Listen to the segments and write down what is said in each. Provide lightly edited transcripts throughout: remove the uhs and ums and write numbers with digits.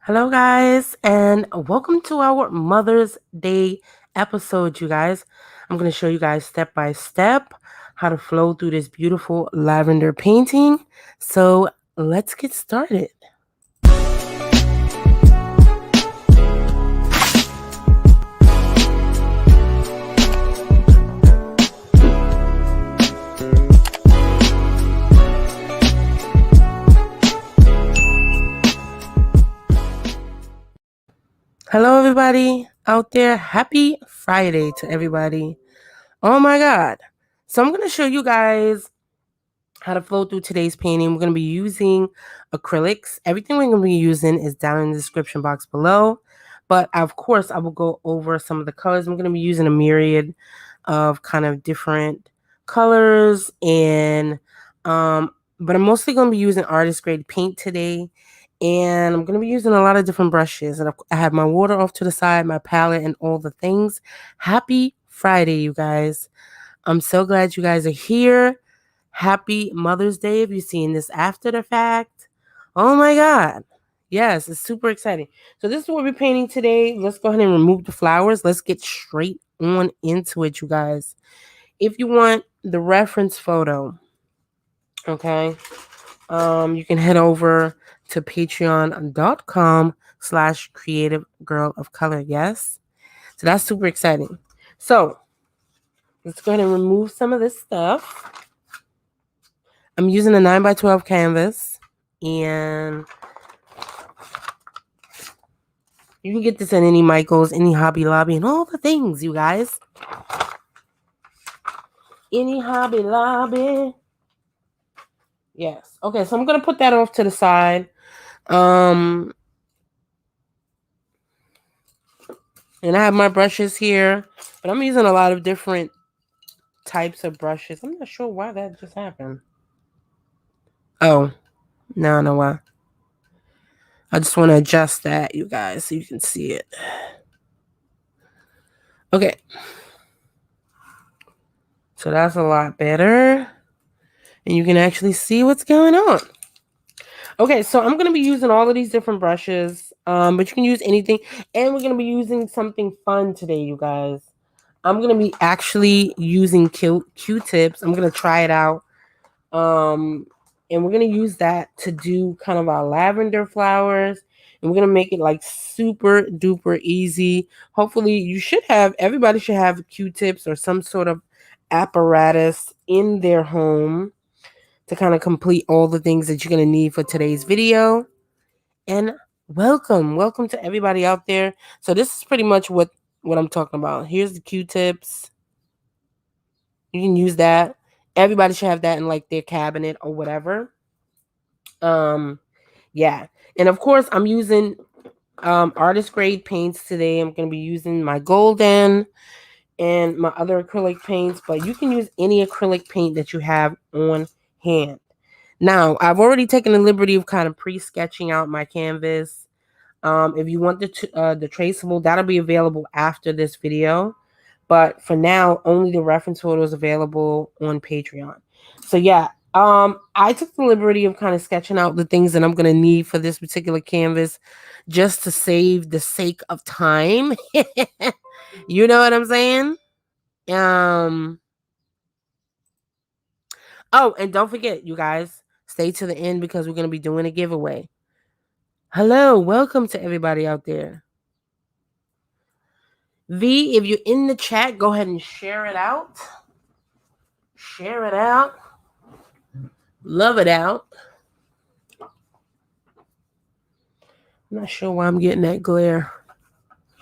Hello, guys, and welcome to our Mother's Day episode, you guys. I'm going to show you guys step by step how to flow through this beautiful lavender painting. So let's get started. Hello, everybody out there. Happy Friday to everybody. Oh my God. So I'm going to show you guys how to flow through today's painting. We're going to be using acrylics. Everything we're going to be using is down in the description box below. But of course, I will go over some of the colors. I'm going to be using a myriad of kind of different colors. But I'm mostly going to be using artist grade paint today. And I'm going to be using a lot of different brushes. And I have my water off to the side, my palette, and all the things. Happy Friday, you guys. I'm so glad you guys are here. Happy Mother's Day if you're seeing this after the fact. Oh my God. Yes, it's super exciting. So this is what we're painting today. Let's go ahead and remove the flowers. Let's get straight on into it, you guys. If you want the reference photo, okay, you can head over to patreon.com/creative girl of color. Yes. So that's super exciting. So let's go ahead and remove some of this stuff. I'm using a 9x12 canvas, and you can get this at any Michael's, any Hobby Lobby, and all the things, you guys. Any Hobby Lobby. Yes. Okay, so I'm going to put that off to the side. And I have my brushes here, but I'm using a lot of different types of brushes. I'm not sure why that just happened. Oh, no, I know why. I just want to adjust that, you guys, so you can see it. Okay. So that's a lot better. And you can actually see what's going on. Okay, so I'm going to be using all of these different brushes, but you can use anything. And we're going to be using something fun today, you guys. I'm going to be actually using Qtips. I'm going to try it out. And we're going to use that to do kind of our lavender flowers. And we're going to make it like super duper easy. Hopefully everybody should have Qtips or some sort of apparatus in their home to kind of complete all the things that you're going to need for today's video. And welcome to everybody out there. So this is pretty much what I'm talking about. Here's the Qtips. You can use that. Everybody should have that in like their cabinet or whatever. Yeah. And of course, I'm using artist grade paints today. I'm going to be using my golden and my other acrylic paints, but you can use any acrylic paint that you have on hand. Now, I've already taken the liberty of kind of pre-sketching out my canvas. If you want the traceable, that'll be available after this video. But for now, only the reference photo is available on Patreon. So yeah, I took the liberty of kind of sketching out the things that I'm going to need for this particular canvas just to save the sake of time. You know what I'm saying? Oh, and don't forget, you guys, stay to the end because we're going to be doing a giveaway. Hello, welcome to everybody out there. V, if you're in the chat, go ahead and share it out. Share it out. Love it out. I'm not sure why I'm getting that glare.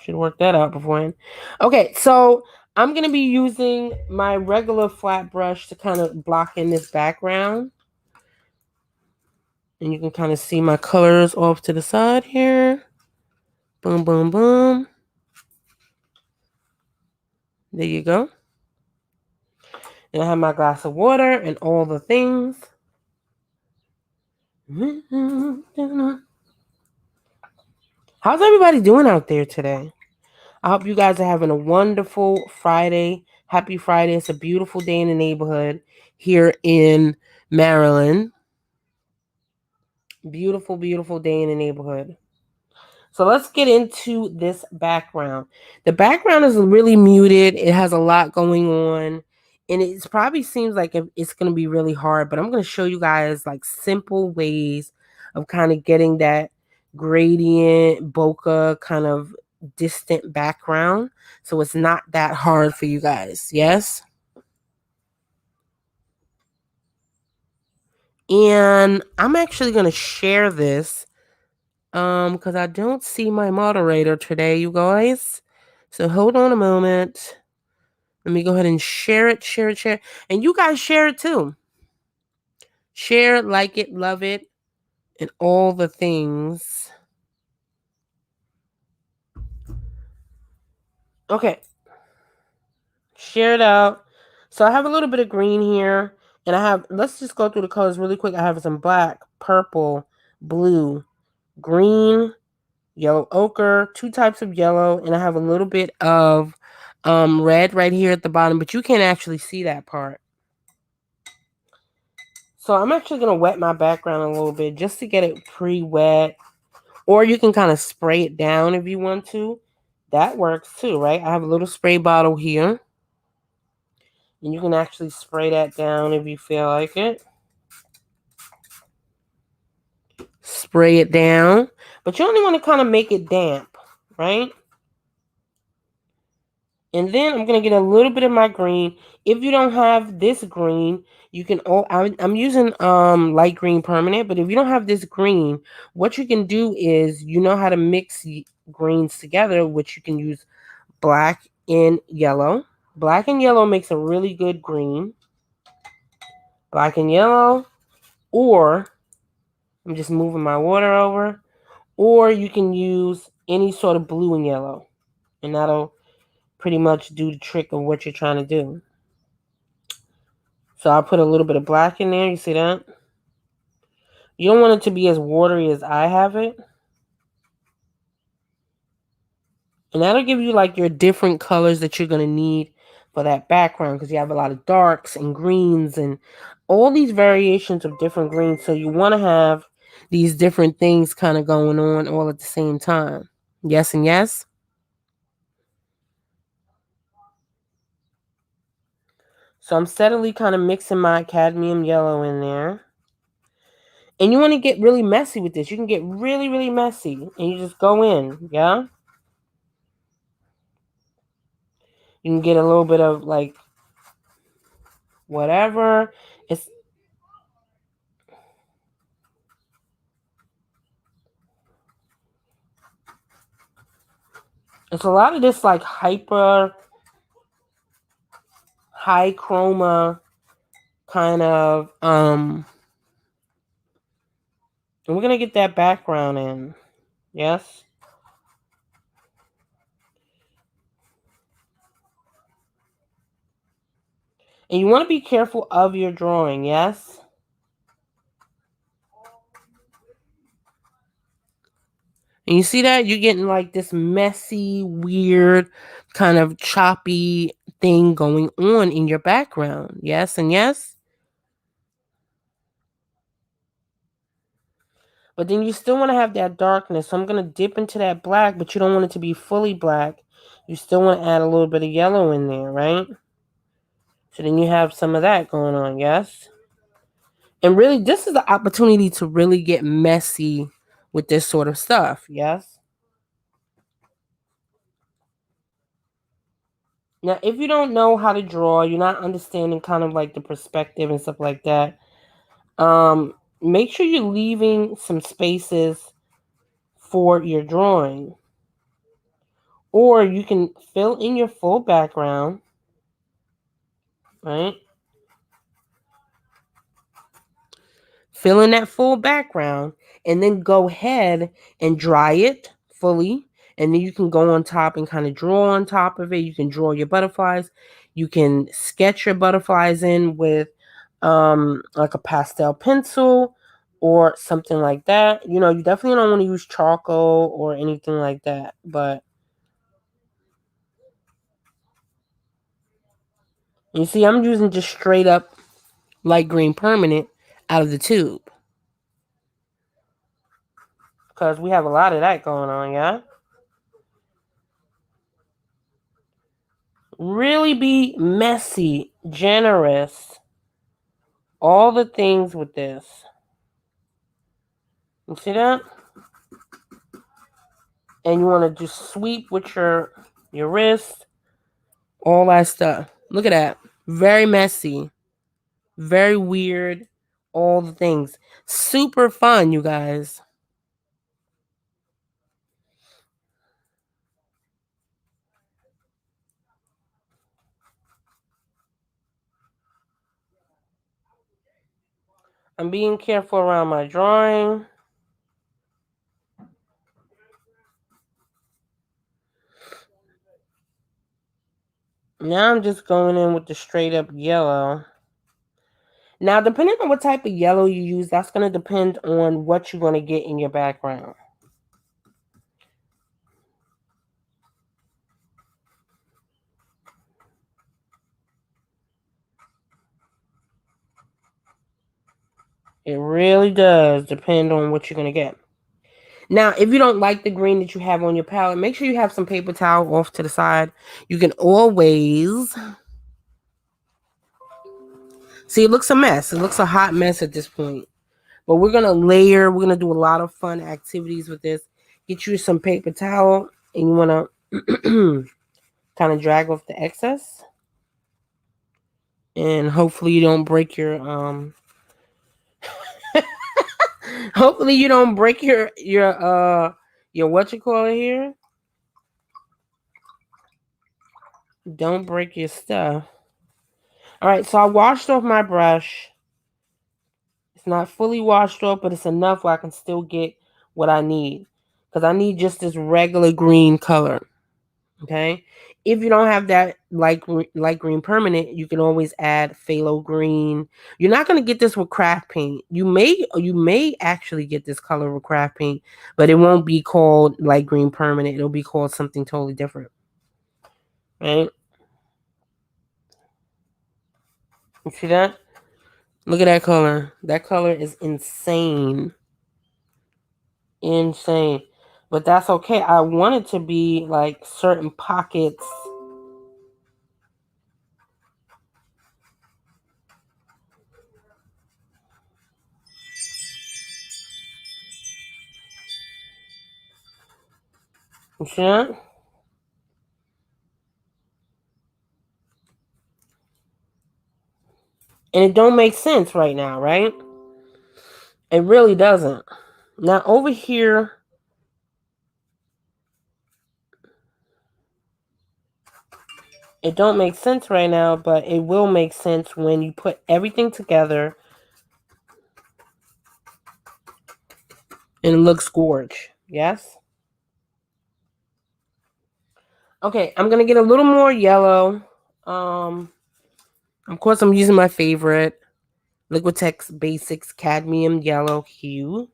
Should work that out beforehand. Okay, so I'm going to be using my regular flat brush to kind of block in this background. And you can kind of see my colors off to the side here. Boom, boom, boom. There you go. And I have my glass of water and all the things. How's everybody doing out there today? I hope you guys are having a wonderful Friday. Happy Friday. It's a beautiful day in the neighborhood here in Maryland. Beautiful, beautiful day in the neighborhood. So let's get into this background. The background is really muted. It has a lot going on. And it probably seems like it's going to be really hard. But I'm going to show you guys like simple ways of kind of getting that gradient, bokeh kind of distant background. So it's not that hard for you guys. Yes? And I'm actually going to share this because I don't see my moderator today, you guys. So hold on a moment. Let me go ahead and share it, share it, share it. And you guys share it too. Share it, like it, love it, and all the things. Okay. Share it out. So I have a little bit of green here. And I have, let's just go through the colors really quick. I have some black, purple, blue, green, yellow ochre, 2 types of yellow, and I have a little bit of red right here at the bottom, but you can't actually see that part. So I'm actually going to wet my background a little bit just to get it pre-wet, or you can kind of spray it down if you want to. That works too, right? I have a little spray bottle here, and you can actually spray that down if you feel like it. Spray it down, but you only want to kind of make it damp, right? And then I'm going to get a little bit of my green. If you don't have this green, you can, I'm using light green permanent, but if you don't have this green, what you can do is, you know how to mix greens together, which you can use black and yellow. Black and yellow makes a really good green. Black and yellow, or I'm just moving my water over, or you can use any sort of blue and yellow, and that'll pretty much do the trick of what you're trying to do. So I'll put a little bit of black in there. You see that? You don't want it to be as watery as I have it. And that'll give you like your different colors that you're going to need for that background, because you have a lot of darks and greens and all these variations of different greens. So you want to have these different things kind of going on all at the same time. Yes and yes. So I'm steadily kind of mixing my cadmium yellow in there. And you want to get really messy with this. You can get really, really messy. And you just go in, yeah? You can get a little bit of like whatever. It's a lot of this like hyper high chroma kind of and we're gonna get that background in. Yes. And you want to be careful of your drawing, yes? And you see that? You're getting like this messy, weird, kind of choppy thing going on in your background. Yes and yes? But then you still want to have that darkness. So I'm going to dip into that black, but you don't want it to be fully black. You still want to add a little bit of yellow in there, right? So then you have some of that going on, yes? And really, this is the opportunity to really get messy with this sort of stuff, yes? Now, if you don't know how to draw, you're not understanding kind of like the perspective and stuff like that, make sure you're leaving some spaces for your drawing. Or you can fill in your full background, right? Fill in that full background and then go ahead and dry it fully. And then you can go on top and kind of draw on top of it. You can draw your butterflies. You can sketch your butterflies in with like a pastel pencil or something like that. You know, you definitely don't want to use charcoal or anything like that. But you see, I'm using just straight up light green permanent out of the tube. because we have a lot of that going on, yeah? Really be messy, generous, all the things with this. You see that? And you want to just sweep with your wrist, all that stuff. Look at that. Very messy, very weird, all the things. Super fun, you guys. I'm being careful around my drawing. Now I'm just going in with the straight up yellow. Now, depending on what type of yellow you use, that's going to depend on what you're going to get in your background. It really does depend on what you're going to get. Now, if you don't like the green that you have on your palette, make sure you have some paper towel off to the side. You can always... See, it looks a mess. It looks a hot mess at this point. But we're going to layer. We're going to do a lot of fun activities with this. Get you some paper towel, and you want to kind of drag off the excess. And hopefully you don't break your... hopefully you don't break your what you call it here. Don't break your stuff. All right, so I washed off my brush. It's not fully washed off, but it's enough where I can still get what I need. Because I need just this regular green color. Okay? If you don't have that light green permanent, you can always add phthalo green. You're not going to get this with craft paint. You may actually get this color with craft paint, but it won't be called light green permanent. It'll be called something totally different. Right? You see that? Look at that color. That color is insane. Insane. But that's okay. I want it to be like certain pockets. You see that? And it don't make sense right now, right? It really doesn't. Now over here, it don't make sense right now, but it will make sense when you put everything together and it looks gorge. Yes? Okay, I'm going to get a little more yellow. Of course, I'm using my favorite Liquitex Basics Cadmium Yellow Hue.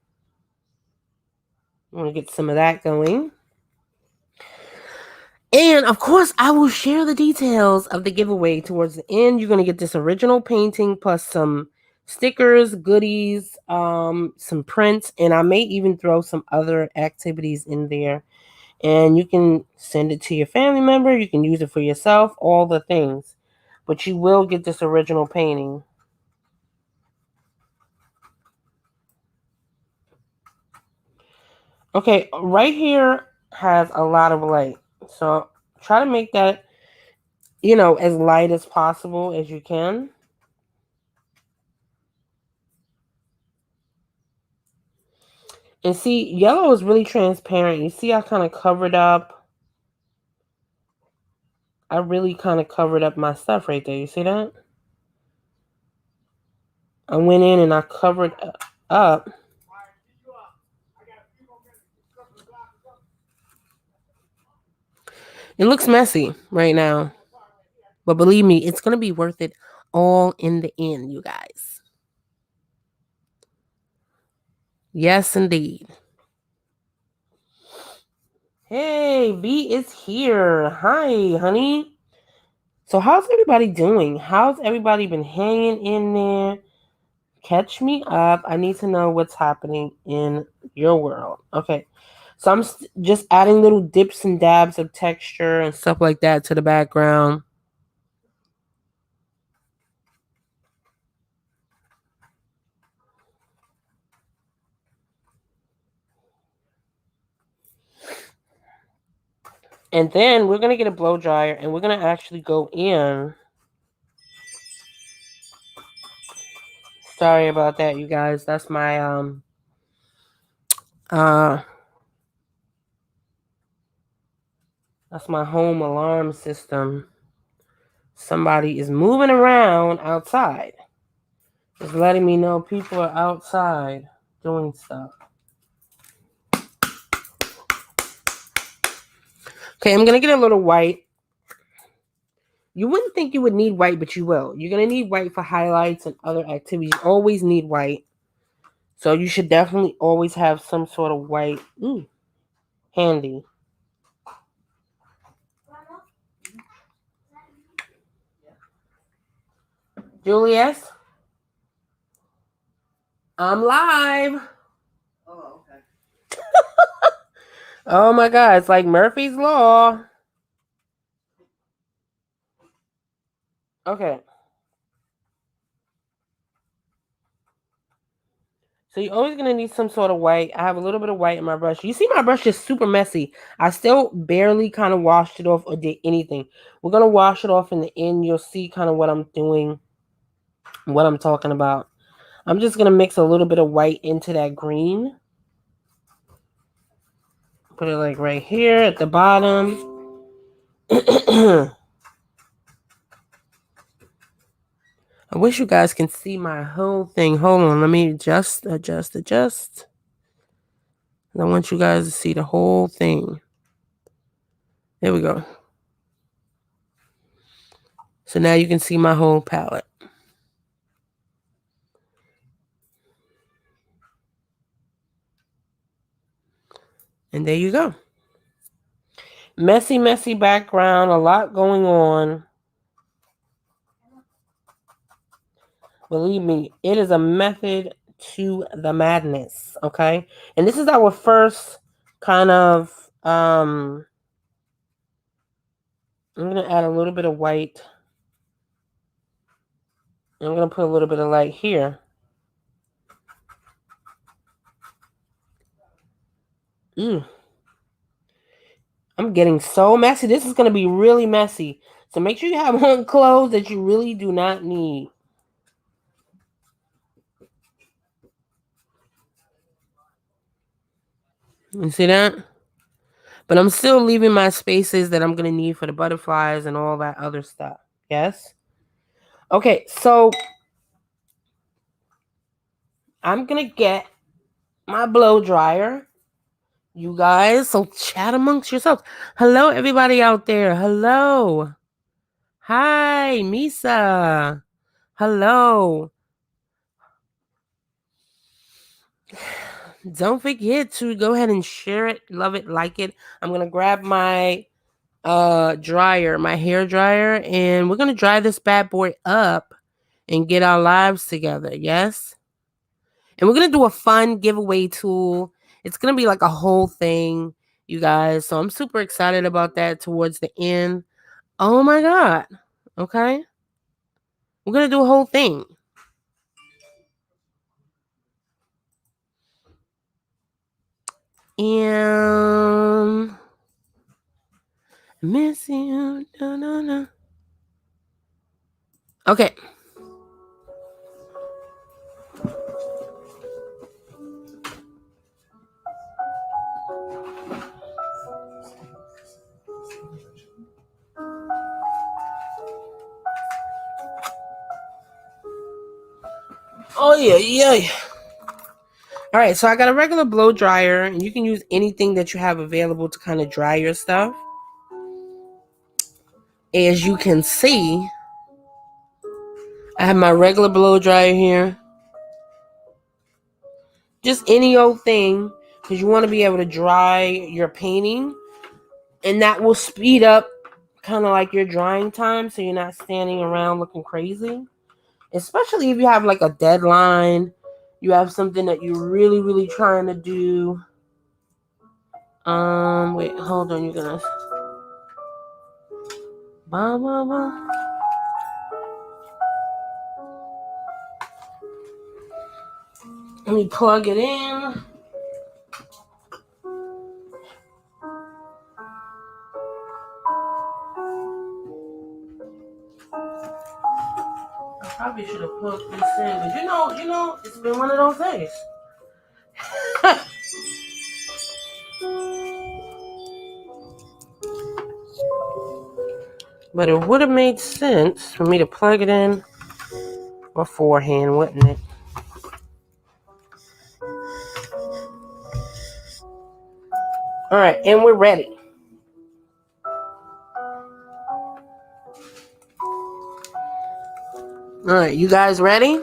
I'm going to get some of that going. And, of course, I will share the details of the giveaway towards the end. You're going to get this original painting plus some stickers, goodies, some prints, and I may even throw some other activities in there. And you can send it to your family member. You can use it for yourself, all the things. But you will get this original painting. Okay, right here has a lot of light. So try to make that, as light as possible as you can. And see, yellow is really transparent. You see I kind of covered up. I really kind of covered up my stuff right there. You see that? I went in and I covered up. It looks messy right now. But believe me, it's going to be worth it all in the end, you guys. Yes, indeed. Hey, B is here. Hi, honey. So how's everybody doing? How's everybody been hanging in there? Catch me up. I need to know what's happening in your world. Okay. So I'm just adding little dips and dabs of texture and stuff like that to the background. And then we're going to get a blow dryer and we're going to actually go in. Sorry about that, you guys. That's my that's my home alarm system. Somebody is moving around outside. It's letting me know people are outside doing stuff. Okay, I'm going to get a little white. You wouldn't think you would need white, but you will. You're going to need white for highlights and other activities. You always need white. So you should definitely always have some sort of white handy. Julius? I'm live. Oh, okay. Oh my God, it's like Murphy's Law. Okay. So you're always going to need some sort of white. I have a little bit of white in my brush. You see my brush is super messy. I still barely kind of washed it off or did anything. We're going to wash it off in the end. You'll see kind of what I'm doing, what I'm talking about. I'm just going to mix a little bit of white into that green. Put it like right here at the bottom. I wish you guys can see my whole thing. Hold on. Let me adjust. I want you guys to see the whole thing. There we go. So now you can see my whole palette. And there you go. Messy, messy background. A lot going on. Believe me, it is a method to the madness. Okay? And this is our first kind of... I'm going to add a little bit of white. I'm going to put a little bit of light here. I'm getting so messy. This is going to be really messy. So make sure you have on clothes that you really do not need. You see that? But I'm still leaving my spaces that I'm going to need for the butterflies and all that other stuff. Yes? Okay, so I'm going to get my blow dryer. You guys, so chat amongst yourselves. Hello, everybody out there. Hello. Hi, Misa. Hello. Don't forget to go ahead and share it, love it, like it. I'm going to grab my dryer, my hair dryer, and we're going to dry this bad boy up and get our lives together. Yes? And we're going to do a fun giveaway tool. It's going to be like a whole thing, you guys. So I'm super excited about that towards the end. Oh my God. Okay. We're going to do a whole thing. And miss you. No, no, no. Okay. Oh, yeah. All right, so I got a regular blow dryer, and you can use anything that you have available to kind of dry your stuff. As you can see, I have my regular blow dryer here. Just any old thing, because you want to be able to dry your painting, and that will speed up kind of like your drying time, so you're not standing around looking crazy. especially if you have like a deadline, you have something that you're really, really trying to do. Wait, hold on, you guys. Blah, blah, blah. Let me plug it in. I probably should have plugged this in, but you know, it's been one of those days. But it would have made sense for me to plug it in beforehand, wouldn't it? All right, and we're ready. All right, you guys ready?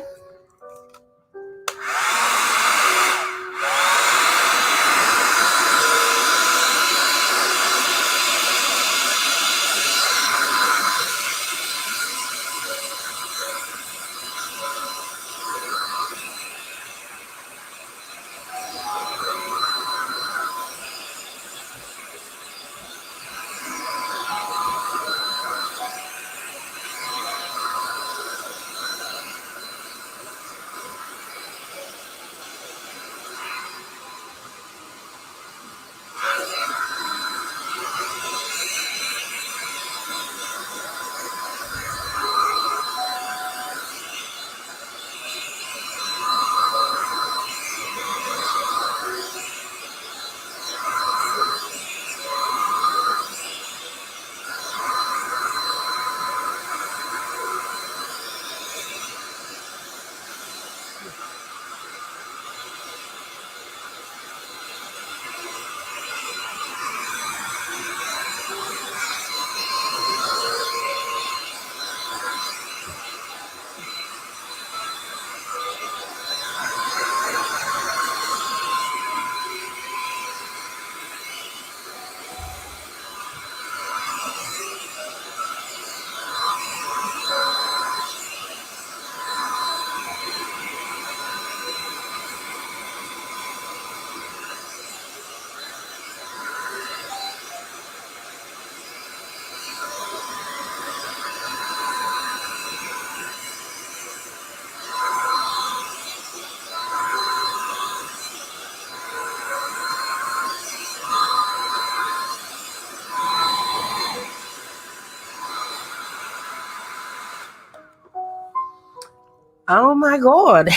Oh my God.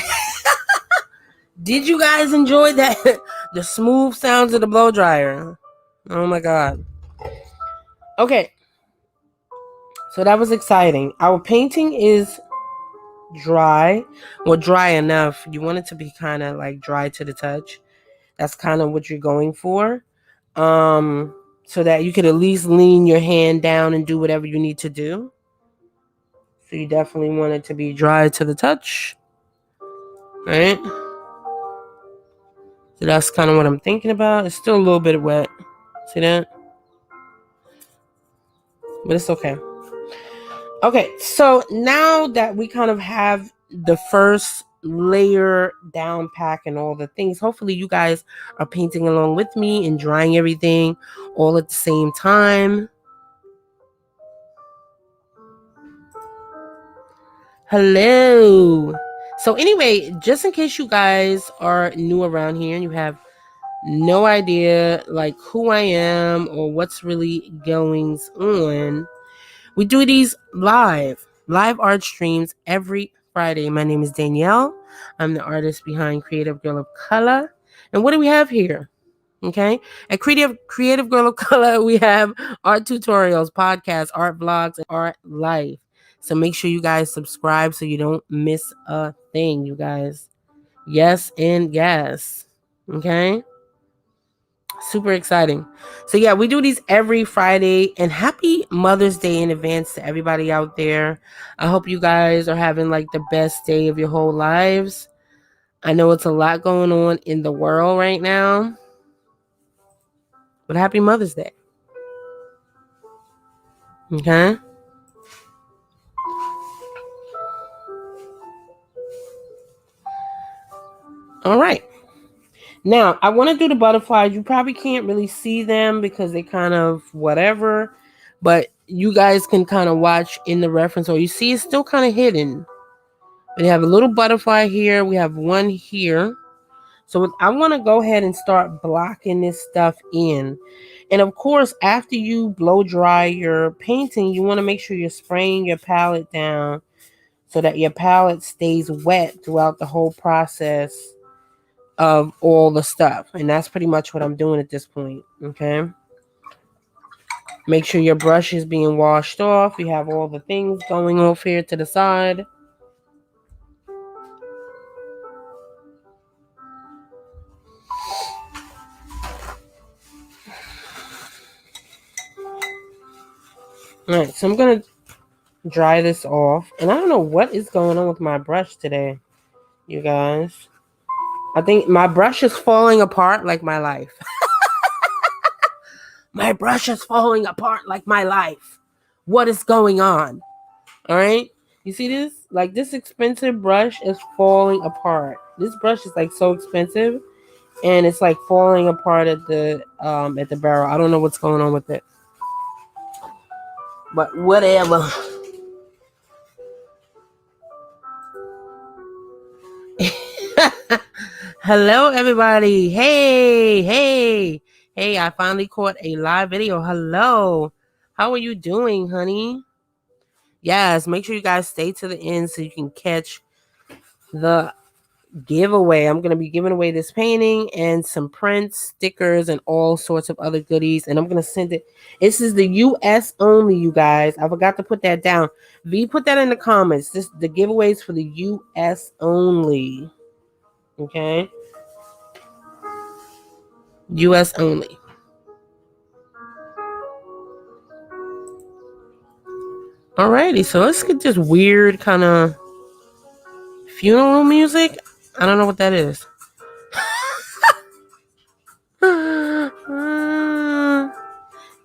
Did you guys enjoy that? The smooth sounds of the blow dryer. Oh my God. Okay. So that was exciting. Our painting is dry. Well, dry enough. You want it to be kind of like dry to the touch. That's kind of what you're going for. So that you could at least lean your hand down and do whatever you need to do. So you definitely want it to be dry to the touch. Right? So that's kind of what I'm thinking about. It's still a little bit wet. See that? But it's okay. Okay, so now that we kind of have the first layer down pack and all the things, hopefully you guys are painting along with me and drying everything all at the same time. Hello. So anyway, just in case you guys are new around here and you have no idea like who I am or what's really going on, we do these live art streams every Friday. My name is Danielle. I'm the artist behind Creative Girl of Color. And what do we have here? Okay. At Creative Girl of Color, we have art tutorials, podcasts, art vlogs, and art life. So make sure you guys subscribe so you don't miss a thing, you guys. Yes and yes. Okay. Super exciting. So yeah, we do these every Friday, and happy Mother's Day in advance to everybody out there. I hope you guys are having like the best day of your whole lives. I know it's a lot going on in the world right now, but happy Mother's Day. Okay. All right. Now, I want to do the butterflies. You probably can't really see them because they kind of whatever, but you guys can kind of watch in the reference, or you see it's still kind of hidden. We have a little butterfly here. We have one here. So I want to go ahead and start blocking this stuff in. And of course, after you blow dry your painting, you want to make sure you're spraying your palette down so that your palette stays wet throughout the whole process of all the stuff. And that's pretty much what I'm doing at this point. Okay. Make sure your brush is being washed off. You have all the things going off here to the side. All right, so I'm going to dry this off. And I don't know what is going on with my brush today, you guys. I think my brush is falling apart like my life. My brush is falling apart like my life. What is going on? All right. You see this? Like, this expensive brush is falling apart. This brush is like so expensive, and it's like falling apart at the barrel. I don't know what's going on with it, but whatever. Hello, everybody. Hey. I finally caught a live video. Hello. How are you doing, honey? Yes, make sure you guys stay to the end so you can catch the giveaway. I'm going to be giving away this painting and some prints, stickers, and all sorts of other goodies. And I'm going to send it. This is the US only, you guys. I forgot to put that down. V, put that in the comments. The giveaways for the US only. Okay. US only. Alrighty, so let's get this weird kind of funeral music. I don't know what that is.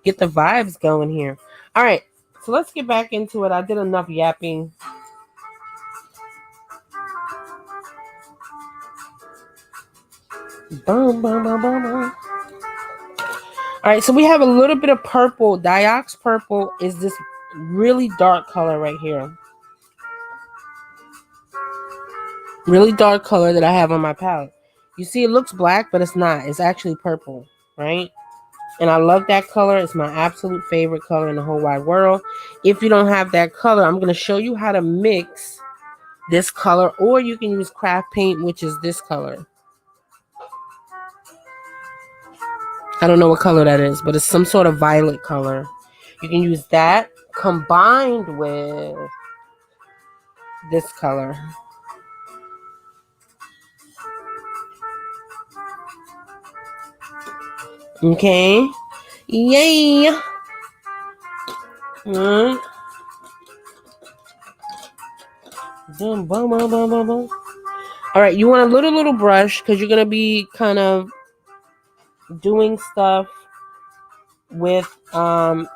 Get the vibes going here. All right, so let's get back into it. I did enough yapping. Boom, boom, boom, boom, boom. All right, so we have a little bit of purple. Diox purple is this really dark color right here. Really dark color that I have on my palette. You see it looks black, but it's not. It's actually purple, right? And I love that color. It's my absolute favorite color in the whole wide world. If you don't have that color, I'm going to show you how to mix this color, or you can use craft paint, which is this color. I don't know what color that is, but it's some sort of violet color. You can use that combined with this color. Okay. Yay. All right, you want a little brush because you're going to be kind of doing stuff with pro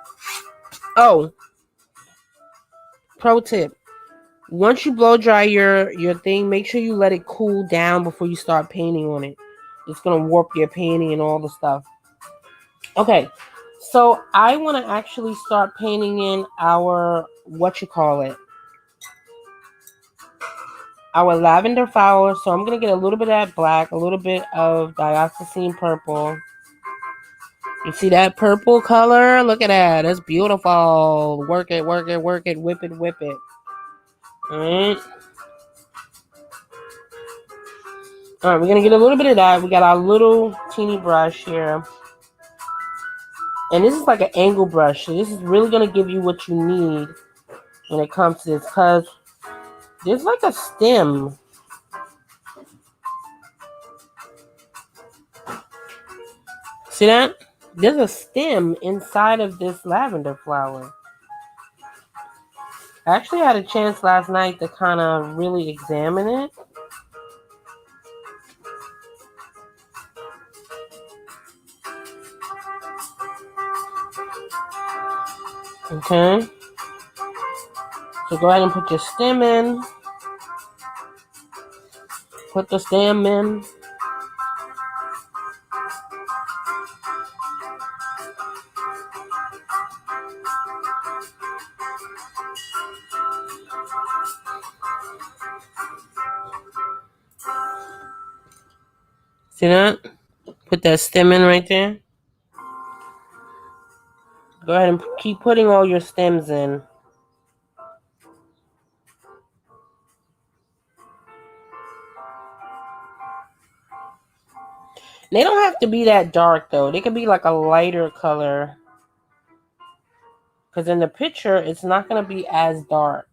tip. Once you blow dry your thing, make sure you let it cool down before you start painting on it. It's going to warp your painting and all the stuff. Okay, so I want to actually start painting in our, our lavender flower. So I'm going to get a little bit of that black, a little bit of dioxazine purple. You see that purple color? Look at that. That's beautiful. Work it, whip it. All right. All right, we're going to get a little bit of that. We got our little teeny brush here. And this is like an angle brush. So this is really going to give you what you need when it comes to this. Because there's like a stem. See that? There's a stem inside of this lavender flower. I actually had a chance last night to kind of really examine it. Okay. So go ahead and put your stem in. Put the stem in. See that? Put that stem in right there. Go ahead and keep putting all your stems in. They don't have to be that dark though. They can be like a lighter color. Because in the picture, it's not going to be as dark.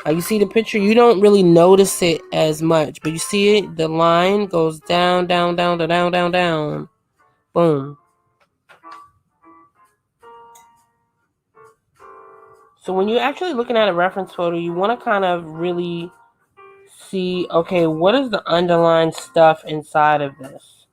You see the picture? You don't really notice it as much. But you see it? The line goes down, down, down, down, down, down. Boom. So when you're actually looking at a reference photo, you want to kind of really see, okay, what is the underlying stuff inside of this?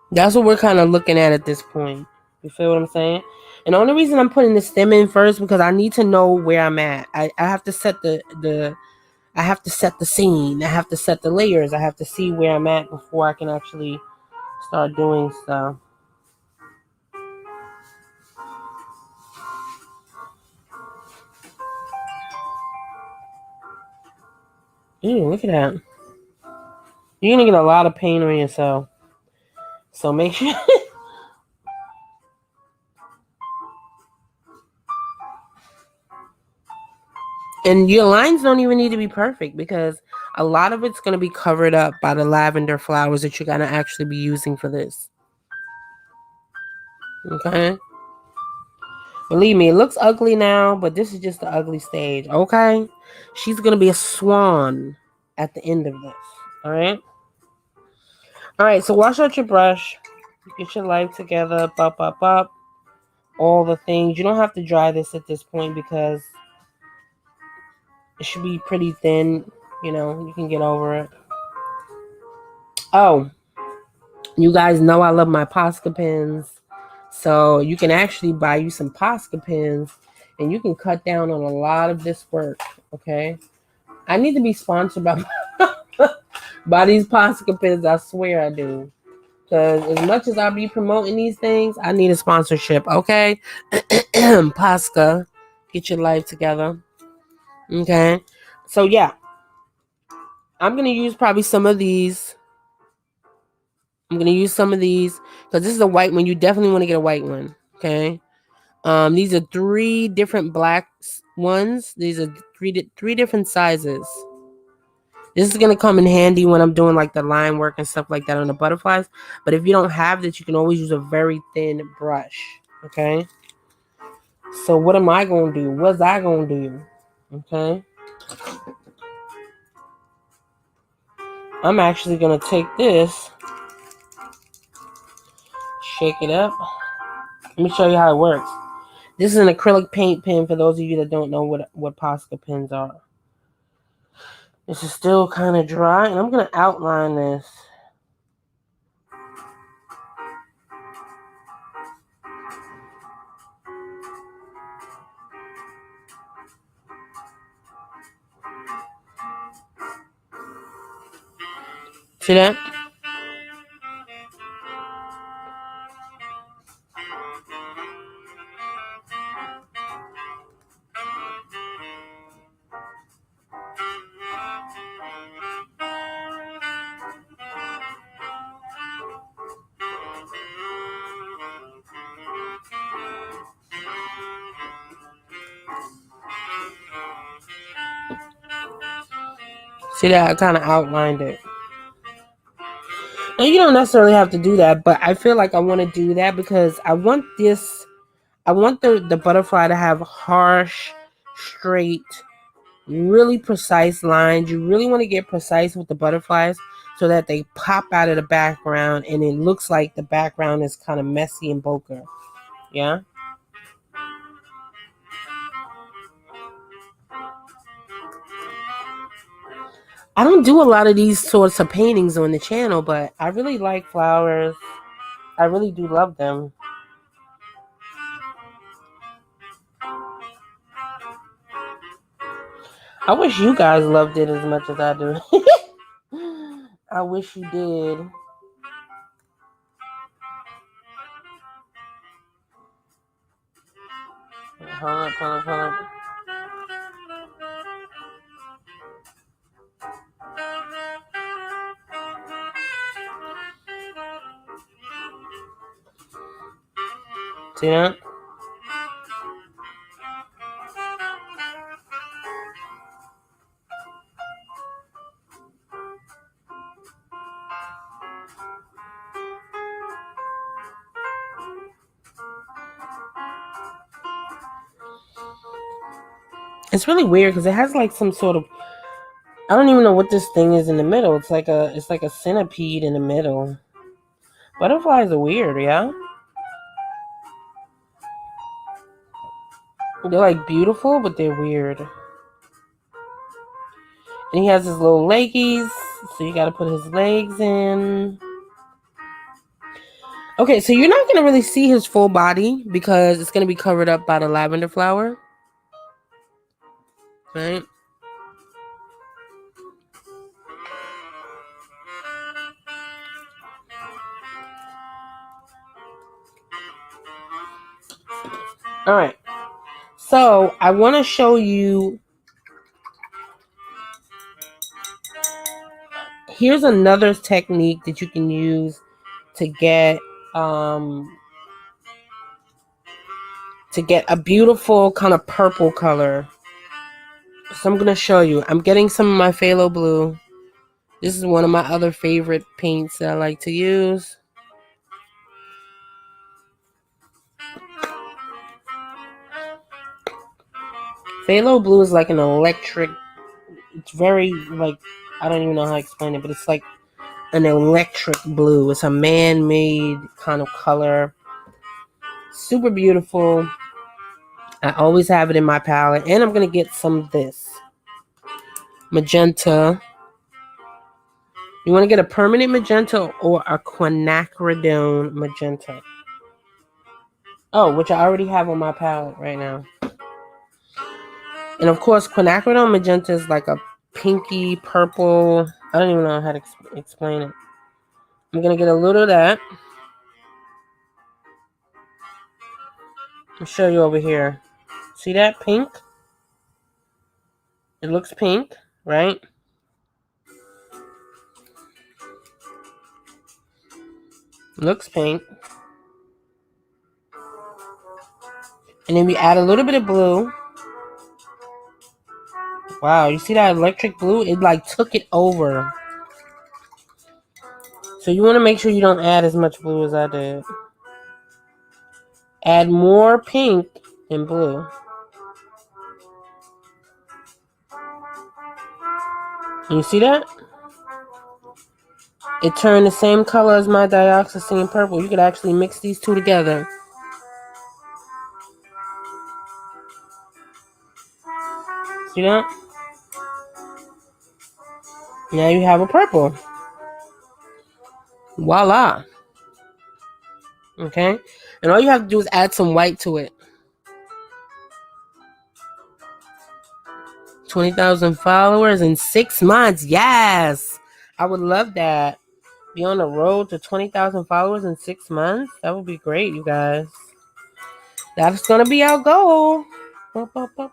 That's what we're kind of looking at this point. You feel what I'm saying? And the only reason I'm putting the stem in first because I need to know where I'm at. I have to set I have to set the scene. I have to set the layers. I have to see where I'm at before I can actually start doing stuff. Ew, look at that. You're going to get a lot of paint on yourself. So make sure... And your lines don't even need to be perfect because a lot of it's going to be covered up by the lavender flowers that you're going to actually be using for this. Okay? Believe me, it looks ugly now, but this is just the ugly stage. Okay? She's going to be a swan at the end of this. All right? All right, so wash out your brush. Get your light together. Up, up, up. All the things. You don't have to dry this at this point because it should be pretty thin. You know, you can get over it. Oh, you guys know I love my Posca pens. So you can actually buy you some Posca pens and you can cut down on a lot of this work. Okay. I need to be sponsored by, by these Posca pens. I swear I do. Because as much as I be promoting these things, I need a sponsorship. Okay. Posca, get your life together. Okay. So yeah. I'm going to use probably some of these. I'm going to use some of these because this is a white one. You definitely want to get a white one. Okay. These are 3 different black ones. These are three different sizes. This is going to come in handy when I'm doing like the line work and stuff like that on the butterflies. But if you don't have this, you can always use a very thin brush. Okay. So what am I going to do? What's I going to do? Okay. I'm actually going to take this, shake it up. Let me show you how it works. This is an acrylic paint pen for those of you that don't know what Posca pens are. This is still kind of dry, and I'm going to outline this. See that? See that? I kind of outlined it. And you don't necessarily have to do that, but I feel like I want to do that because I want the butterfly to have harsh, straight, really precise lines. You really want to get precise with the butterflies so that they pop out of the background and it looks like the background is kind of messy and bokeh. Yeah? I don't do a lot of these sorts of paintings on the channel, but I really like flowers. I really do love them. I wish you guys loved it as much as I do. I wish you did. Hold up. See that? It's really weird because it has like some sort of, I don't even know what this thing is in the middle. It's like a centipede in the middle. Butterflies are weird, yeah? They're like beautiful, but they're weird. And he has his little leggies, so you gotta put his legs in. Okay, so you're not gonna really see his full body because it's gonna be covered up by the lavender flower. Right? Alright. So I wanna show you. Here's another technique that you can use to get a beautiful kind of purple color. So I'm going to show you. I'm getting some of my phthalo blue. This is one of my other favorite paints that I like to use. Phthalo blue is like an electric, it's very like, I don't even know how to explain it, but it's like an electric blue. It's a man-made kind of color. Super beautiful. I always have it in my palette. And I'm going to get some of this. Magenta. You want to get a permanent magenta or a quinacridone magenta. Oh, which I already have on my palette right now. And of course, quinacridone magenta is like a pinky purple. I don't even know how to explain it. I'm going to get a little of that. I'll show you over here. See that pink? It looks pink, right? Looks pink. And then we add a little bit of blue. Wow, you see that electric blue? It like took it over. So you want to make sure you don't add as much blue as I did. Add more pink and blue. You see that? It turned the same color as my dioxazine purple. You could actually mix these two together. See that? Now you have a purple. Voila. Okay? And all you have to do is add some white to it. 20,000 followers in 6 months. Yes! I would love that. Be on the road to 20,000 followers in 6 months. That would be great, you guys. That's going to be our goal. Bop, bop, bop.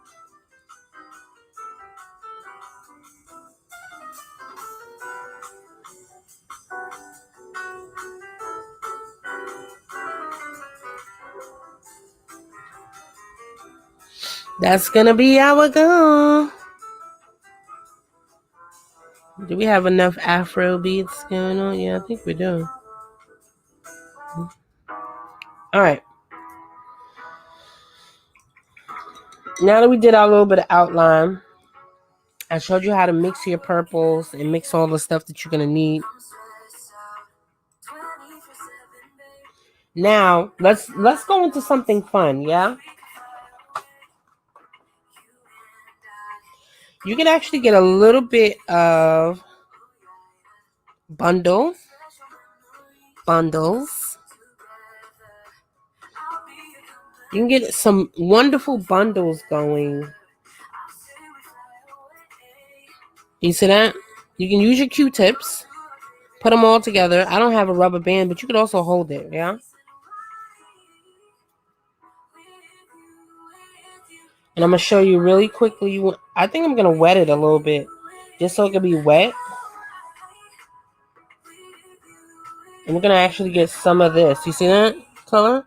That's going to be our goal. Do we have enough Afro beats going on? Yeah, I think we do. All right. Now that we did our little bit of outline, I showed you how to mix your purples and mix all the stuff that you're going to need. Now, let's go into something fun, yeah? You can actually get a little bit of bundles. You can get some wonderful bundles going You see that? You can use your Q-tips. Put them all together. I don't have a rubber band, but you could also hold it, yeah? And I'm going to show you really quickly. I think I'm going to wet it a little bit, just so it can be wet. And we're going to actually get some of this. You see that color?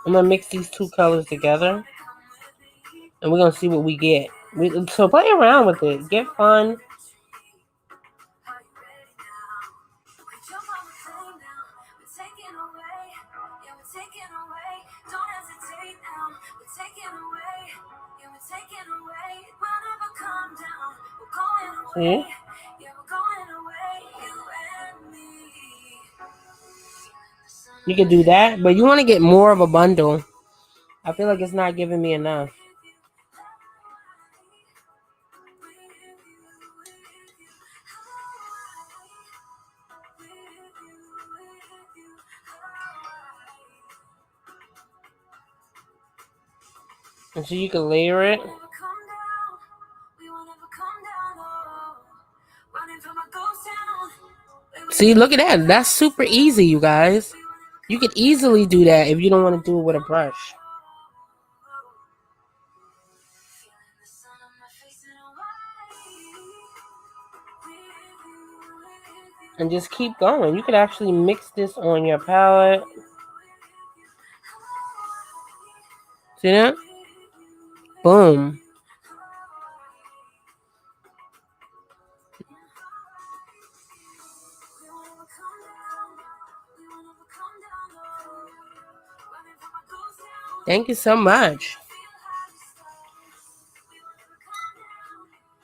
I'm going to mix these two colors together. And we're going to see what we get. So play around with it. Get fun. See? You can do that, but you want to get more of a bundle. I feel like it's not giving me enough. And so you can layer it. See, look at that. That's super easy, you guys. You could easily do that if you don't want to do it with a brush. And just keep going. You could actually mix this on your palette. See that? Boom. Thank you so much.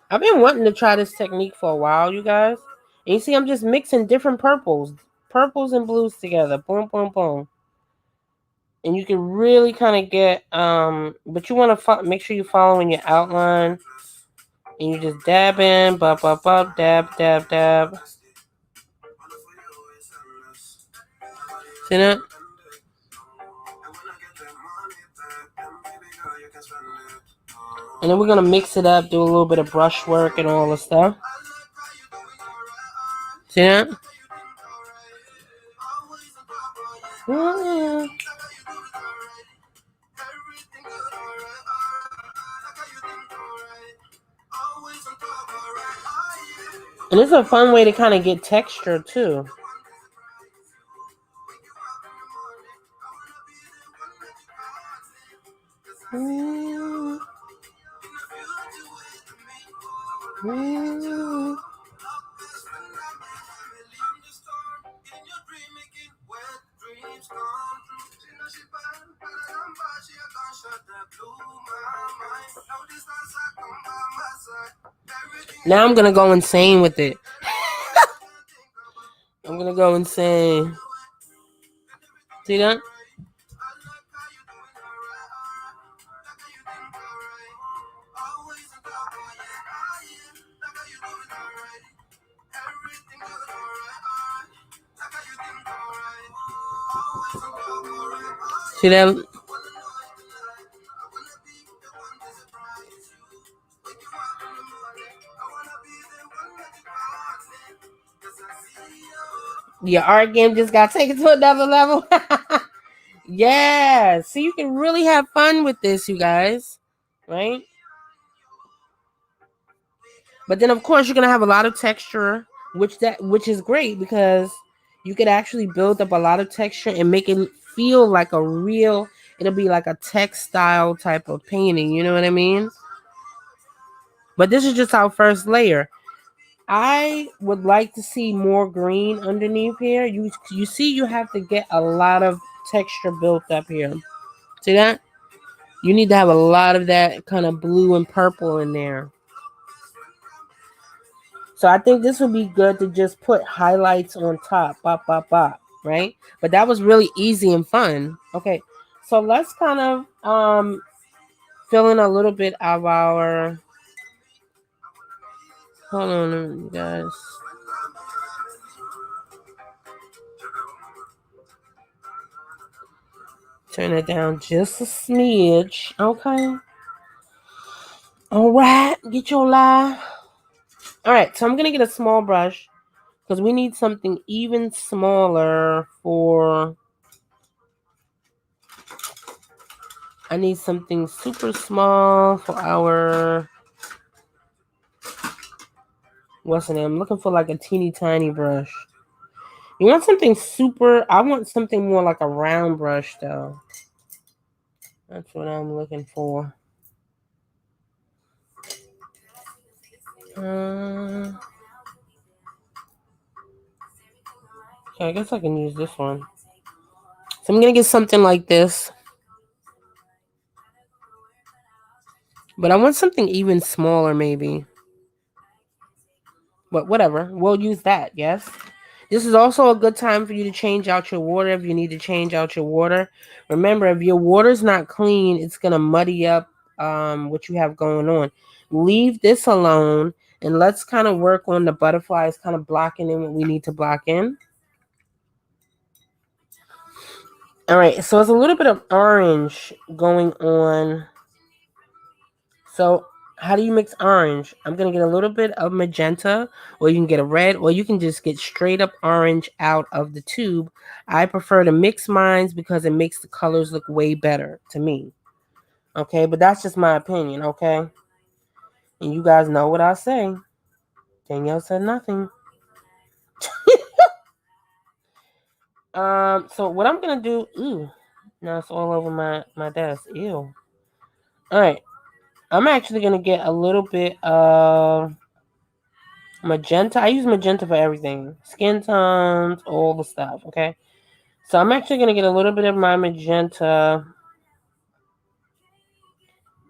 I've been wanting to try this technique for a while, you guys. And you see, I'm just mixing different purples and blues together. Boom, boom, boom. And you can really kind of get, but you want to make sure you're following your outline. And you just dab in, bop, bop, bop, dab, dab, dab. See that? And then we're going to mix it up, do a little bit of brush work and all the stuff. See that? Yeah. And it's a fun way to kind of get texture too. Now I'm gonna go insane with it. I'm gonna go insane. See that? See that? Your art game just got taken to another level. Yeah. So you can really have fun with this, you guys. Right? But then of course you're gonna have a lot of texture, which is great because you could actually build up a lot of texture and make it feel like a real, it'll be like a textile type of painting, you know what I mean? But this is just our first layer. I would like to see more green underneath here. You see you have to get a lot of texture built up here. See that? You need to have a lot of that kind of blue and purple in there. So I think this would be good to just put highlights on top. Bop, bop, bop. Right? But that was really easy and fun. Okay. So let's kind of fill in a little bit of our... Hold on, guys. Turn it down just a smidge. Okay. All right. Get your lie. All right. So I'm going to get a small brush because we need something even smaller for... I need something super small for our... What's the name? I'm looking for like a teeny tiny brush. You want something super... I want something more like a round brush though. That's what I'm looking for. Okay, I guess I can use this one. So I'm going to get something like this. But I want something even smaller maybe. But whatever. We'll use that, yes? This is also a good time for you to change out your water if you need to change out your water. Remember, if your water's not clean, it's going to muddy up what you have going on. Leave this alone and let's kind of work on the butterflies, kind of blocking in what we need to block in. All right, so it's a little bit of orange going on. So how do you mix orange? I'm going to get a little bit of magenta, or you can get a red, or you can just get straight up orange out of the tube. I prefer to mix mines because it makes the colors look way better to me. Okay, but that's just my opinion, okay? And you guys know what I say. Danielle said nothing. So what I'm going to do... now it's all over my desk. Ew. All right. I'm actually going to get a little bit of... magenta. I use magenta for everything. Skin tones, all the stuff, okay? So I'm actually going to get a little bit of my magenta,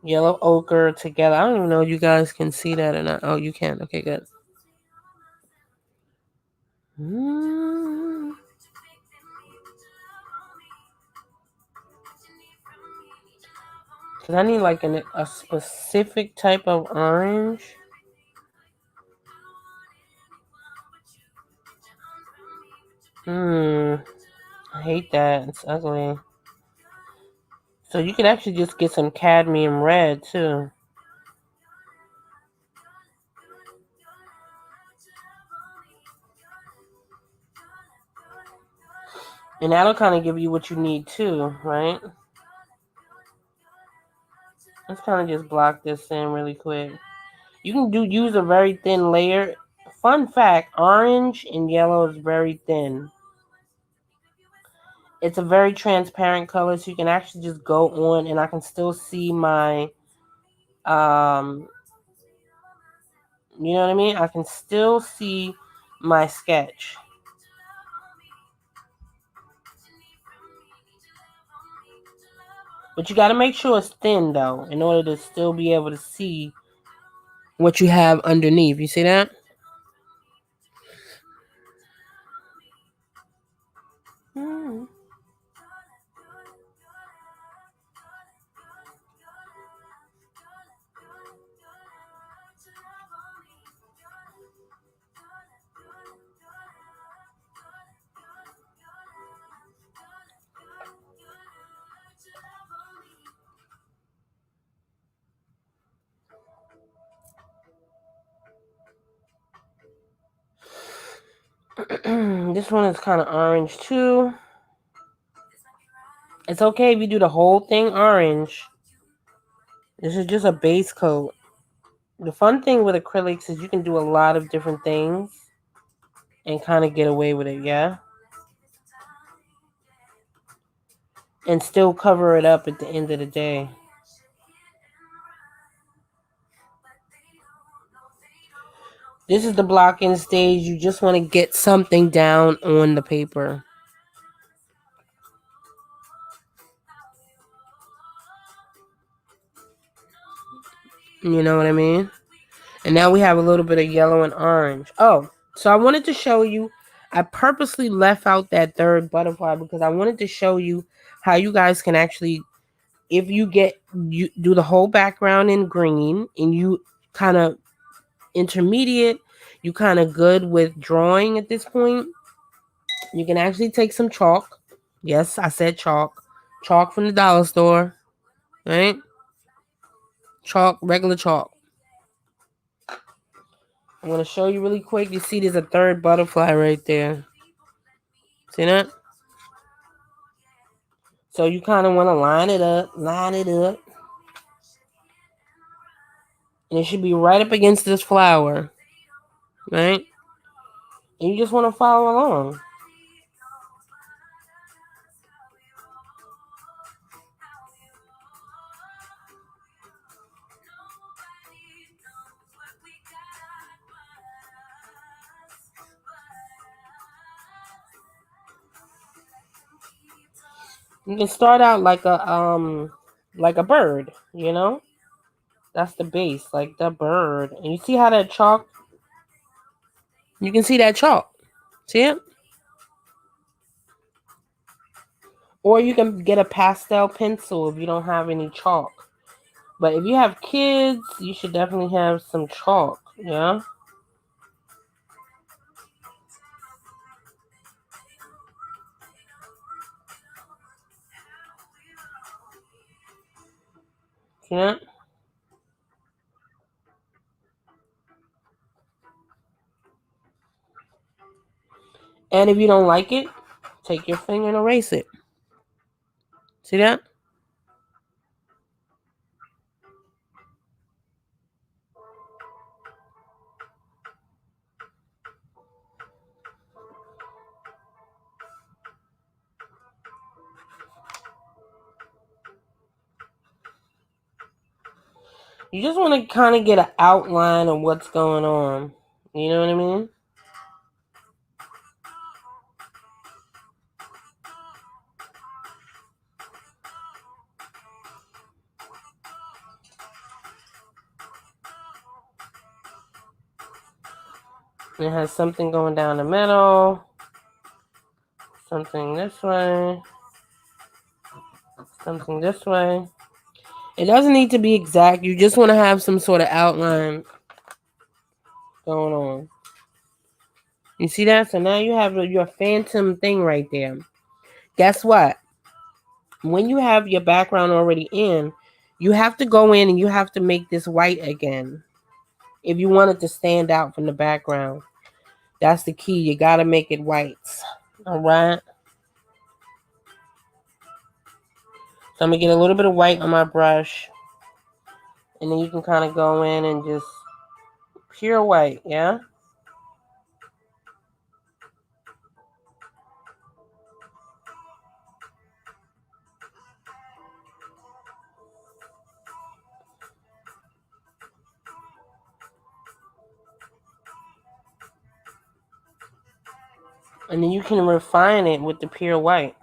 yellow ochre together. I don't even know if you guys can see that or not. Oh, you can. Okay, good. Because I need like a specific type of orange. I hate that. It's ugly. So you can actually just get some cadmium red too. And that'll kind of give you what you need too, right? Let's kind of just block this in really quick. You can use a very thin layer. Fun fact, orange and yellow is very thin. It's a very transparent color, so you can actually just go on and I can still see my, you know what I mean? I can still see my sketch. But you got to make sure it's thin, though, in order to still be able to see what you have underneath. You see that? This one is kind of orange too. It's okay if you do the whole thing orange. This is just a base coat. The fun thing with acrylics is you can do a lot of different things and kind of get away with it, yeah? And still cover it up at the end of the day. This is the blocking stage. You just want to get something down on the paper. You know what I mean? And now we have a little bit of yellow and orange. Oh, so I wanted to show you. I purposely left out that third butterfly because I wanted to show you how you guys can actually, if you do the whole background in green and you kind of intermediate, you kind of good with drawing at this point, you can actually take some chalk. Yes, I said chalk. Chalk from the dollar store. Right? Chalk, regular chalk. I'm going to show you really quick. You see there's a third butterfly right there. See that? So you kind of want to line it up. Line it up. And it should be right up against this flower. Right? And you just want to follow along. You can start out like a bird, you know? That's the base, like the bird. And you see how that chalk, you can see that chalk. See it? Or you can get a pastel pencil if you don't have any chalk. But if you have kids, you should definitely have some chalk, yeah? See that? And if you don't like it, take your finger and erase it. See that? You just want to kind of get an outline of what's going on. You know what I mean? It has something going down the middle. Something this way. Something this way. It doesn't need to be exact. You just want to have some sort of outline going on. You see that? So now you have your phantom thing right there. Guess what? When you have your background already in, you have to go in and you have to make this white again. If you want it to stand out from the background. That's the key. You got to make it white. All right. So I'm going to get a little bit of white on my brush. And then you can kind of go in and just pure white, yeah? And then you can refine it with the pure white.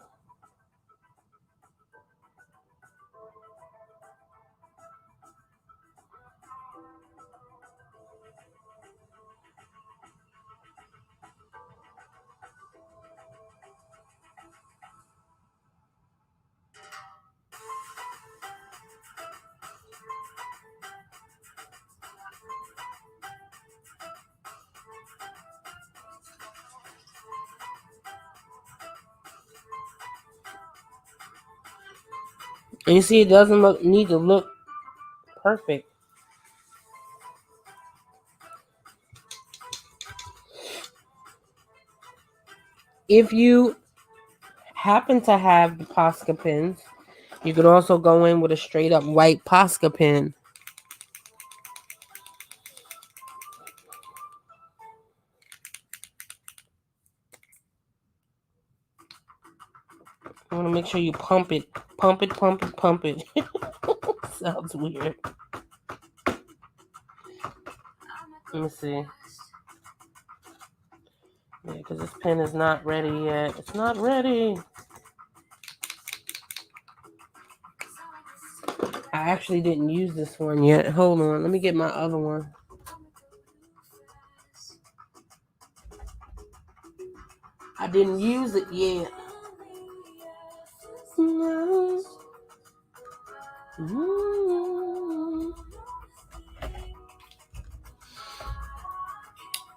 And you see, it doesn't need to look perfect. If you happen to have the Posca pens, you could also go in with a straight up white Posca pen. You want to make sure you pump it. Pump it, pump it, pump it. Sounds weird. Let me see. Yeah, because this pen is not ready yet. It's not ready. I actually didn't use this one yet. Hold on. Let me get my other one. I didn't use it yet.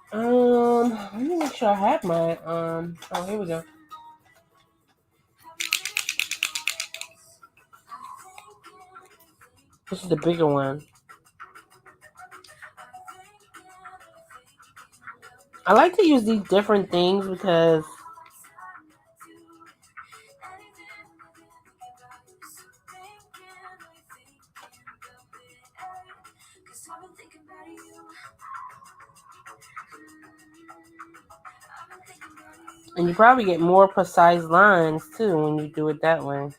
Let me make sure I have my oh, here we go. This is the bigger one. I like to use these different things because and you probably get more precise lines too when you do it that way.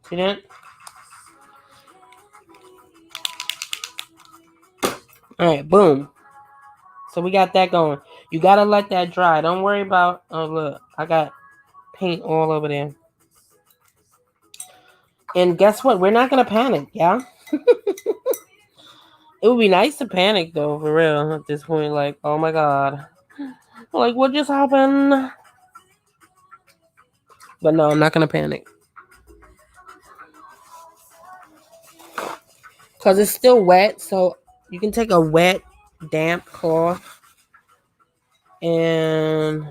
See that? Alright, boom. So we got that going. You gotta let that dry. Don't worry about, oh look, I got paint all over there. And guess what? We're not gonna panic, yeah? It would be nice to panic though, for real, at this point. Like, oh my god. Like, what just happened? But no, I'm not gonna panic. Because it's still wet, so you can take a wet, damp cloth and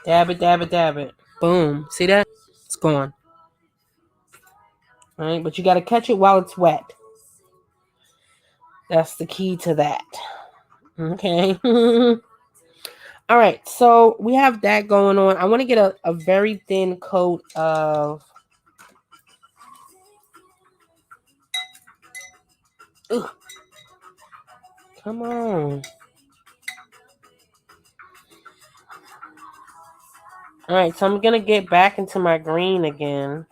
dab it, dab it, dab it. Boom. See that? It's gone. All right, but you got to catch it while it's wet. That's the key to that. Okay. All right, so we have that going on. I want to get a very thin coat of... Ugh. Come on. All right, so I'm going to get back into my green again.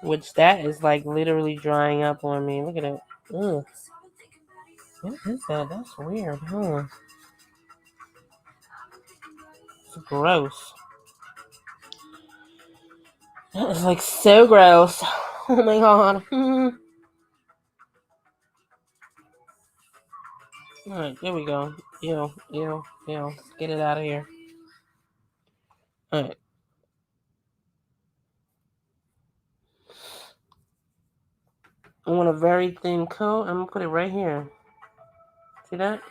Which that is like literally drying up on me. Look at it. Ugh. What is that? That's weird, huh? It's gross. That is like so gross. Oh my god. Alright, there we go. Ew, ew, ew. Get it out of here. Alright. I want a very thin coat. I'm gonna put it right here. See that?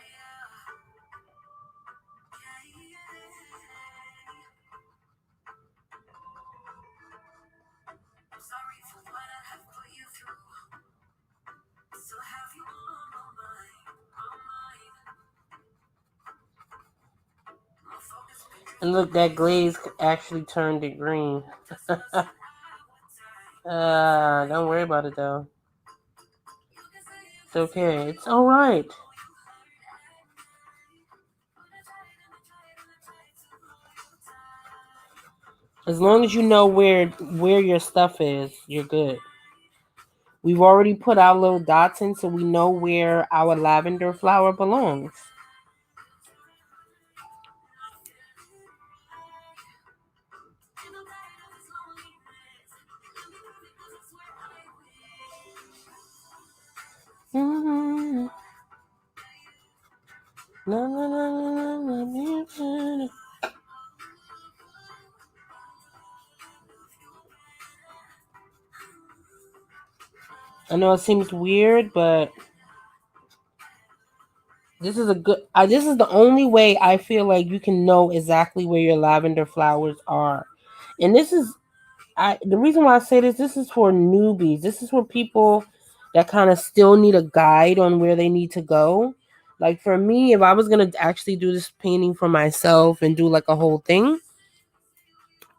And look, that glaze actually turned it green. Don't worry about it though. It's okay. It's alright. As long as you know where your stuff is, you're good. We've already put our little dots in so we know where our lavender flower belongs. Mm-hmm. La, la, la, la, la, la. I know it seems weird, but this is a good. This is the only way I feel like you can know exactly where your lavender flowers are, and this is, the reason why I say this. This is for newbies. This is for people that kind of still need a guide on where they need to go. Like for me, if I was gonna actually do this painting for myself and do like a whole thing,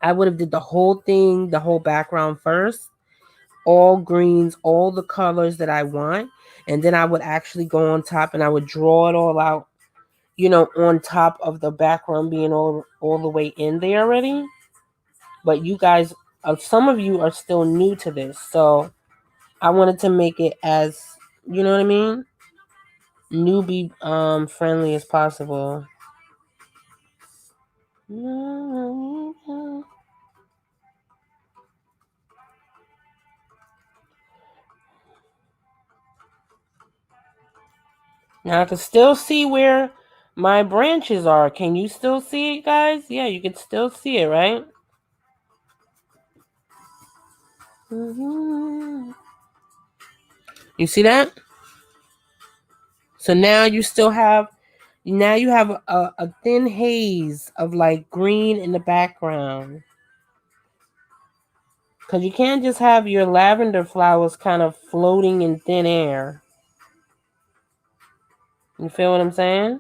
I would have did the whole thing, the whole background first, all greens, all the colors that I want, and then I would actually go on top and I would draw it all out, on top of the background being all the way in there already. But you guys, some of you are still new to this, so I wanted to make it as, you know what I mean, newbie friendly as possible. Now I can still see where my branches are. Can you still see it, guys? Yeah, you can still see it, right? You see that? So now you still have, now you have a thin haze of like green in the background. Because you can't just have your lavender flowers kind of floating in thin air. You feel what I'm saying?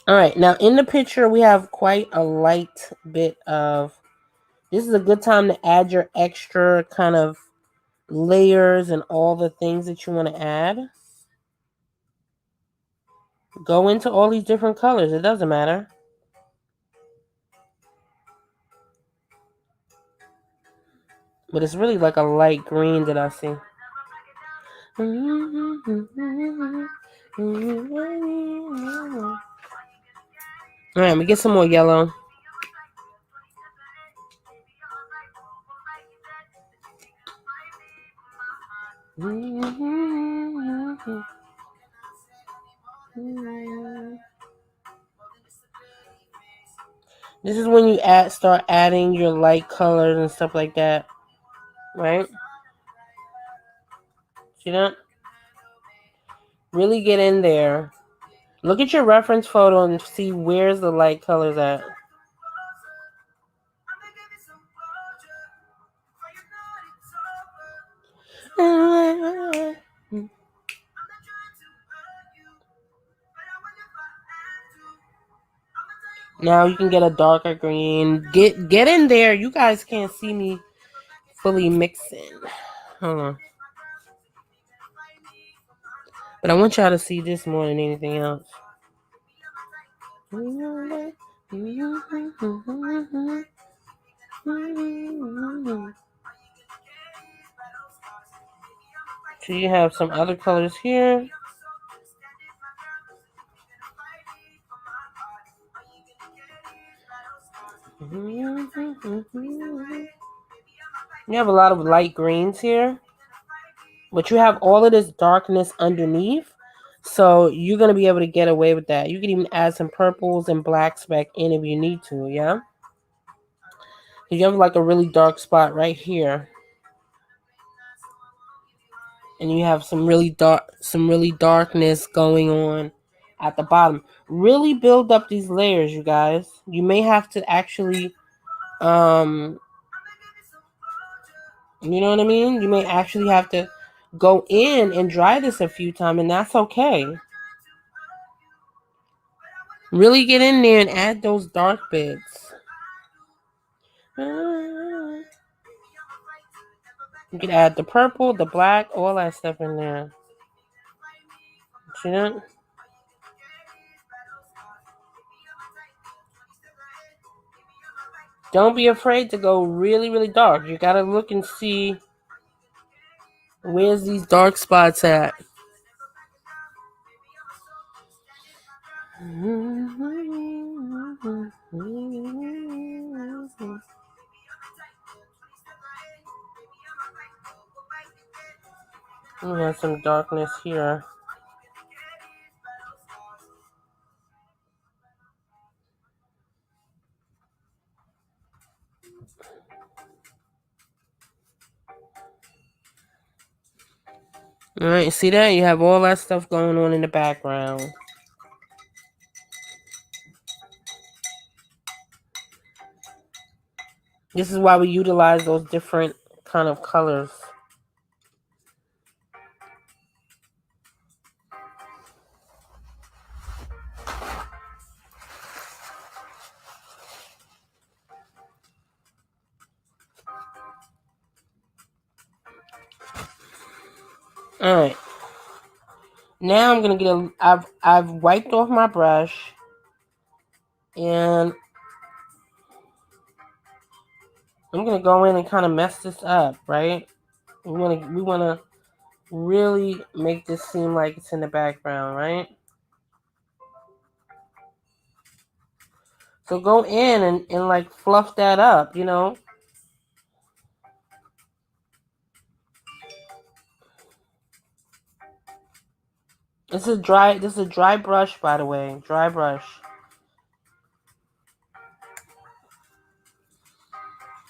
All right, now in the picture, we have quite a light bit of, this is a good time to add your extra kind of layers and all the things that you want to add. Go into all these different colors. It doesn't matter. But it's really like a light green that I see. All right, let me get some more yellow. This is when you start adding your light colors and stuff like that, right? See that? Really get in there. Look at your reference photo and see where's the light colors at. Now you can get a darker green. Get in there. You guys can't see me fully mixing. Hold on. But I want y'all to see this more than anything else. So you have some other colors here. You have a lot of light greens here. But you have all of this darkness underneath. So you're going to be able to get away with that. You can even add some purples and blacks back in if you need to, yeah? You have like a really dark spot right here. And you have some really darkness going on at the bottom. Really build up these layers, you guys. You may have to actually you know what I mean? You may actually have to go in and dry this a few times, and that's okay. Really get in there and add those dark bits. You can add the purple, the black, all that stuff in there. See that? Don't be afraid to go really, really dark. You gotta look and see where's these dark spots at. We have some darkness here. Alright, see that? You have all that stuff going on in the background. This is why we utilize those different kind of colors. Alright. Now I'm gonna get I've wiped off my brush, and I'm gonna go in and kind of mess this up, right? We wanna really make this seem like it's in the background, right? So go in and like fluff that up, you know. This is a dry brush, by the way. Dry brush.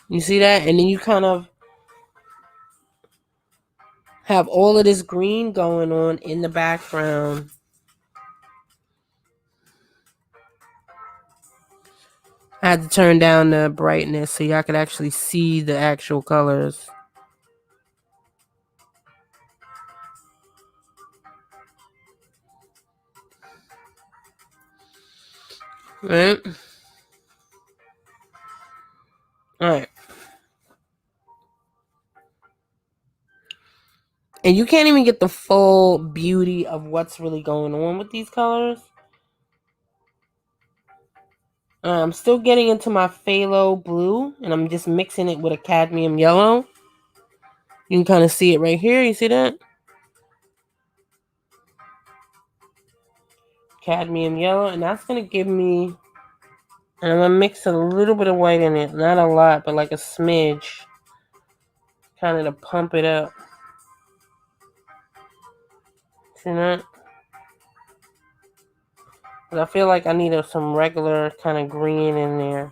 You see that? And then you kind of have all of this green going on in the background. I had to turn down the brightness so y'all could actually see the actual colors. Right? Alright. And you can't even get the full beauty of what's really going on with these colors. I'm still getting into my phthalo blue, and I'm just mixing it with a cadmium yellow. You can kind of see it right here. You see that? Cadmium yellow, and that's going to give me... And I'm going to mix a little bit of white in it. Not a lot, but like a smidge. Kind of to pump it up. See that? But I feel like I need some regular kind of green in there.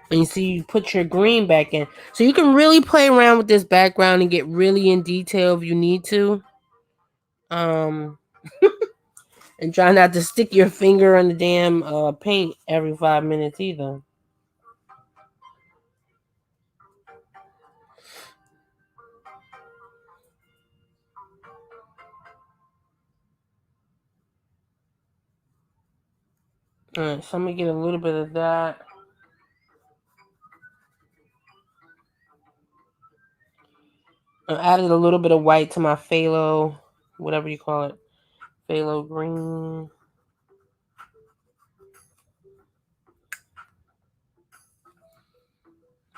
And you see, you put your green back in. So you can really play around with this background and get really in detail if you need to. And try not to stick your finger in the damn paint every 5 minutes either. Alright, so I'm going to get a little bit of that. I added a little bit of white to my phthalo, whatever you call it. Phthalo green.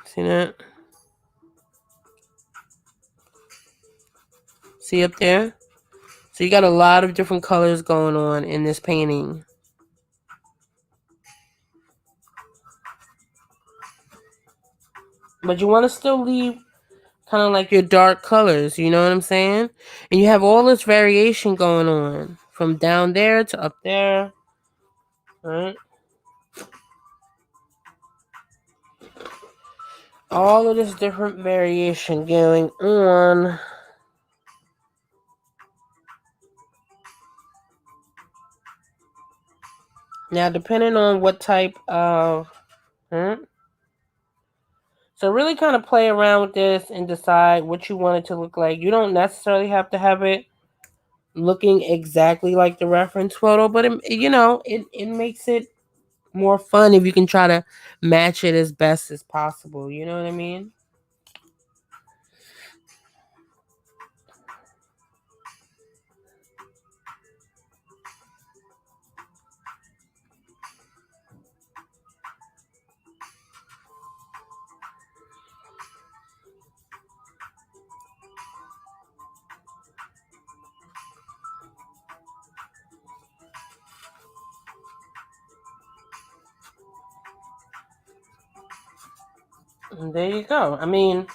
See that? See up there? So you got a lot of different colors going on in this painting. But you want to still leave kind of like your dark colors, you know what I'm saying? And you have all this variation going on from down there to up there, right? All of this different variation going on. Now, depending on what type of... So really kind of play around with this and decide what you want it to look like. You don't necessarily have to have it looking exactly like the reference photo, but it makes it more fun if you can try to match it as best as possible. You know what I mean? And there you go. I mean,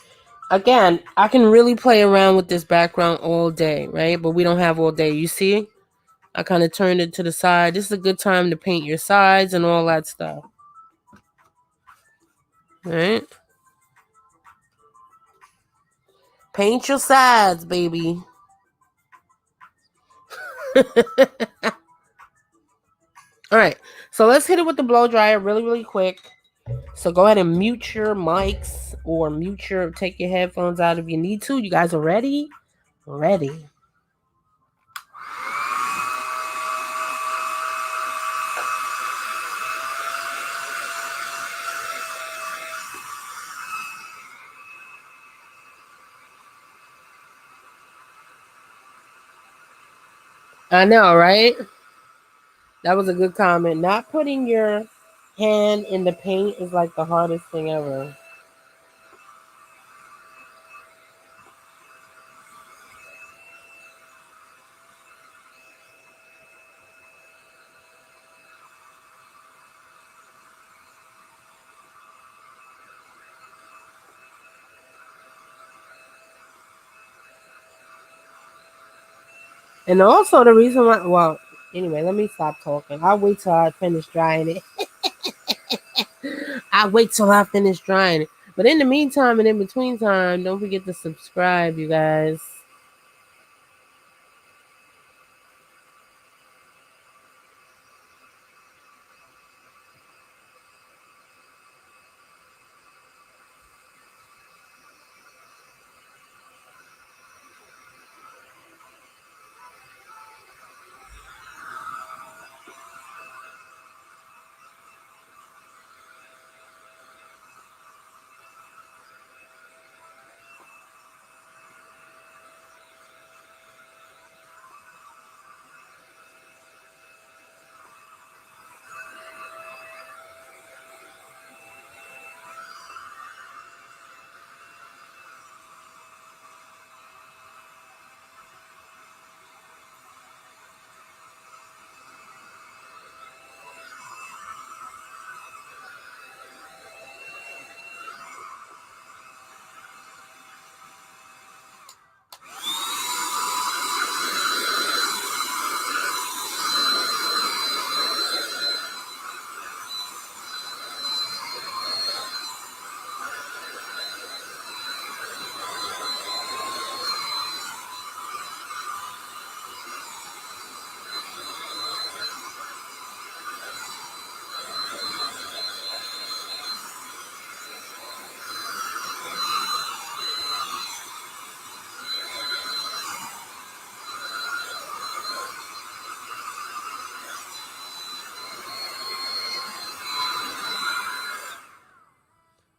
again, I can really play around with this background all day, right? But we don't have all day. You see? I kind of turned it to the side. This is a good time to paint your sides and all that stuff. Right? Paint your sides, baby. All right. So let's hit it with the blow dryer really, really quick. So go ahead and mute your mics or take your headphones out if you need to. You guys are ready? Ready. I know, right? That was a good comment. Not putting your hand in the paint is like the hardest thing ever. And also the reason why, well, anyway, let me stop talking. I'll wait till I finish drying it. I'll wait till I finish drying it. But in the meantime and in between time, don't forget to subscribe, you guys.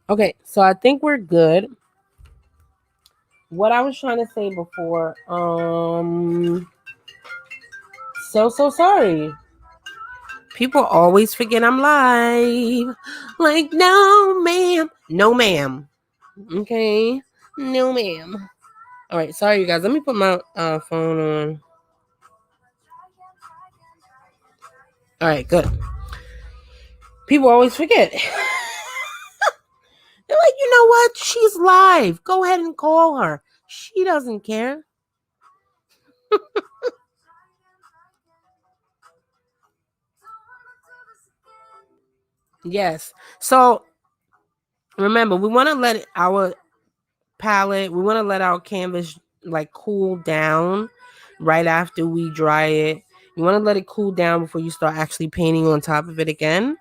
Okay, so I think we're good. What I was trying to say before, so sorry. People always forget I'm live. Like, no, ma'am. No, ma'am. Okay. No, ma'am. All right. Sorry, you guys. Let me put my phone on. All right. Good. People always forget. They're like, you know what? She's live. Go ahead and call her. She doesn't care. Yes. So remember, we want to let our palette, we want to let our canvas like cool down right after we dry it. You want to let it cool down before you start actually painting on top of it again.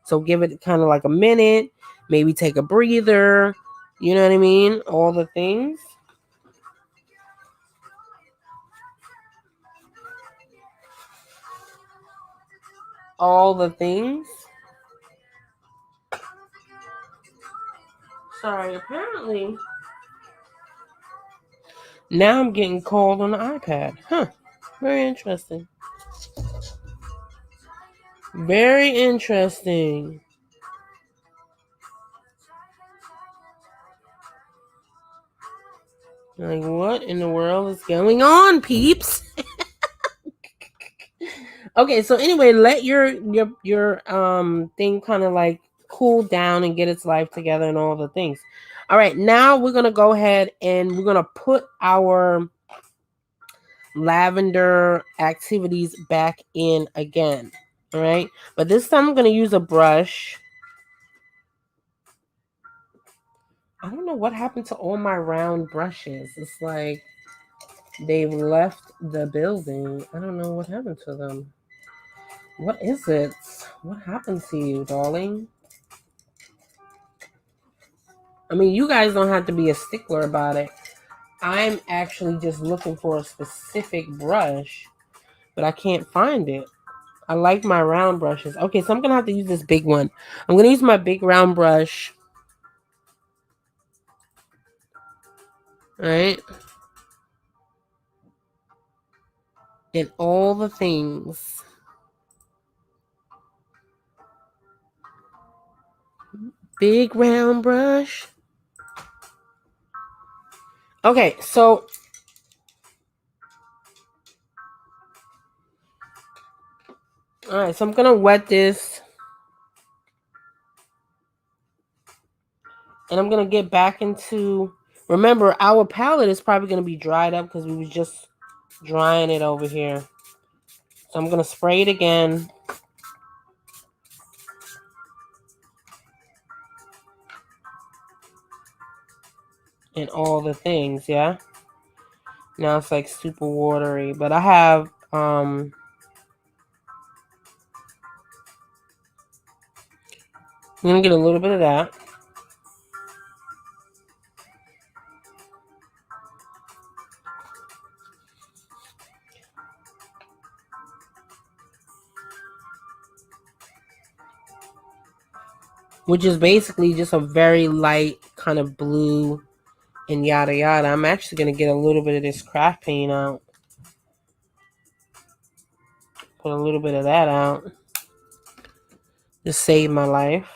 So give it kind of like a minute, maybe take a breather. You know what I mean? All the things. All the things. Sorry, apparently now I'm getting called on the iPad. Huh. Very interesting. Very interesting. Like, what in the world is going on, peeps? Okay, so anyway, let your thing kind of like cool down and get its life together and all the things. All right, now we're gonna go ahead and we're gonna put our lavender activities back in again. All right, but this time I'm gonna use a brush. I don't know what happened to all my round brushes. It's like they've left the building. I don't know what happened to them. What is it? What happened to you, darling? I mean, you guys don't have to be a stickler about it. I'm actually just looking for a specific brush, but I can't find it. I like my round brushes. Okay, so I'm going to have to use this big one. I'm going to use my big round brush. All right. and all the things. Big round brush. Okay, so all right, so I'm gonna wet this, and I'm gonna get back into. Remember, our palette is probably gonna be dried up because we was just drying it over here. So I'm gonna spray it again. And all the things, yeah. Now it's like super watery, but I have I'm gonna get a little bit of that. Which is basically just a very light kind of blue and yada yada. I'm actually gonna get a little bit of this craft paint out. Put a little bit of that out. Just save my life.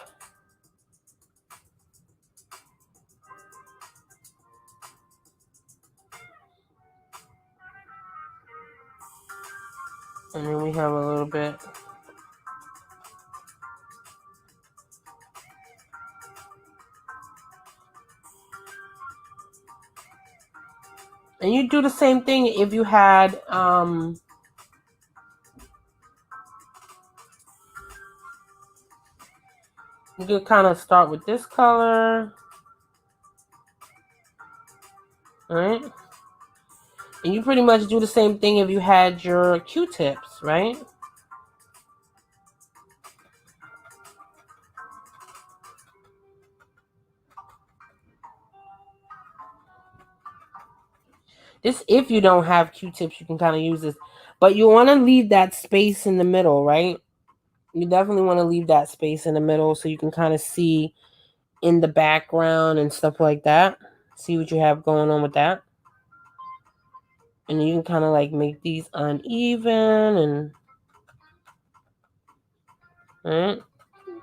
And then we have a little bit. And you do the same thing if you had you could kind of start with this color. Alright? And you pretty much do the same thing if you had your Q-tips, right? This, if you don't have Q-tips, you can kind of use this. But you want to leave that space in the middle, right? You definitely want to leave that space in the middle so you can kind of see in the background and stuff like that. See what you have going on with that. And you can kind of like make these uneven and... Right?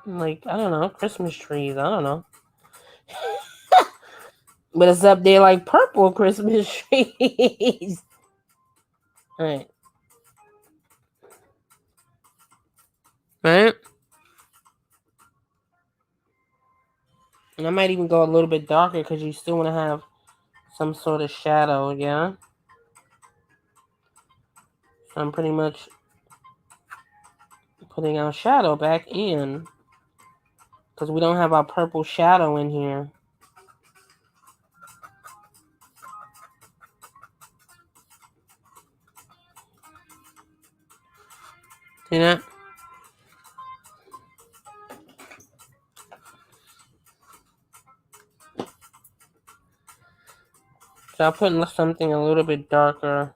Like, I don't know, Christmas trees, I don't know. But it's up there like purple Christmas trees. Alright. Right? And I might even go a little bit darker because you still want to have some sort of shadow, yeah? So I'm pretty much putting our shadow back in because we don't have our purple shadow in here. See that? So I'll put something a little bit darker.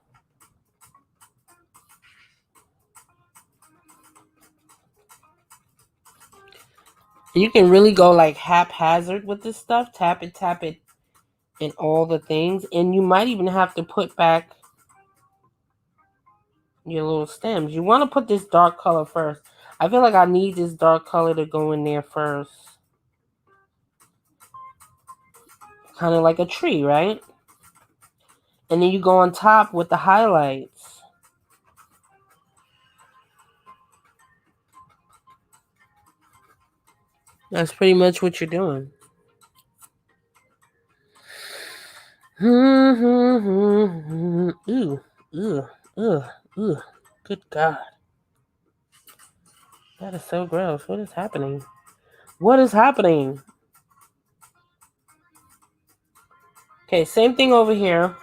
And you can really go like haphazard with this stuff. Tap it, and all the things. And you might even have to put back your little stems. You want to put this dark color first. I feel like I need this dark color to go in there first. Kind of like a tree, right? And then you go on top with the highlights. That's pretty much what you're doing. Ooh, good God. That is so gross. What is happening? What is happening? Okay, same thing over here.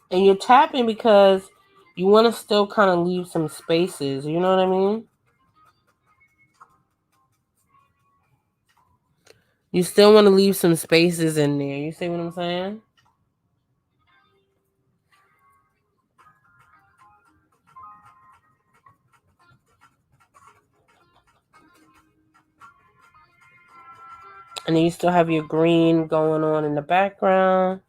And you're tapping because you want to still kind of leave some spaces. You know what I mean? You still want to leave some spaces in there. You see what I'm saying? And then you still have your green going on in the background.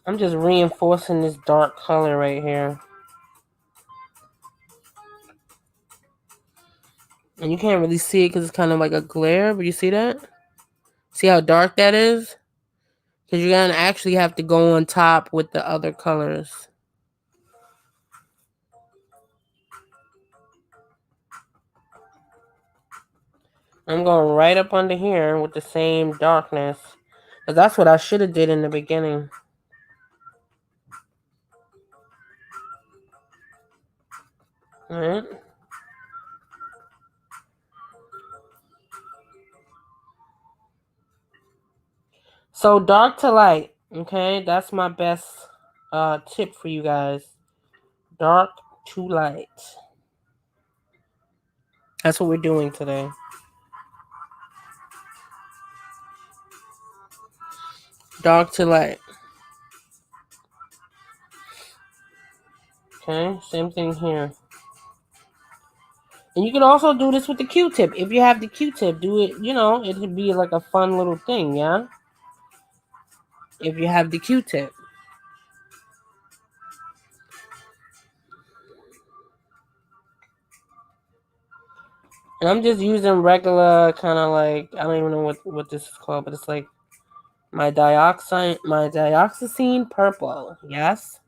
I'm just reinforcing this dark color right here. And you can't really see it because it's kind of like a glare, but you see that? See how dark that is? Because you're going to actually have to go on top with the other colors. I'm going right up under here with the same darkness. Because that's what I should have did in the beginning. Alright. So dark to light. Okay, that's my best tip for you guys. Dark to light. That's what we're doing today. Dark to light. Okay, same thing here. And you can also do this with the Q-tip. If you have the Q-tip, do it, you know, it would be like a fun little thing, yeah? If you have the Q-tip. And I'm just using regular kind of like, I don't even know what this is called, but it's like my dioxazine purple, yes?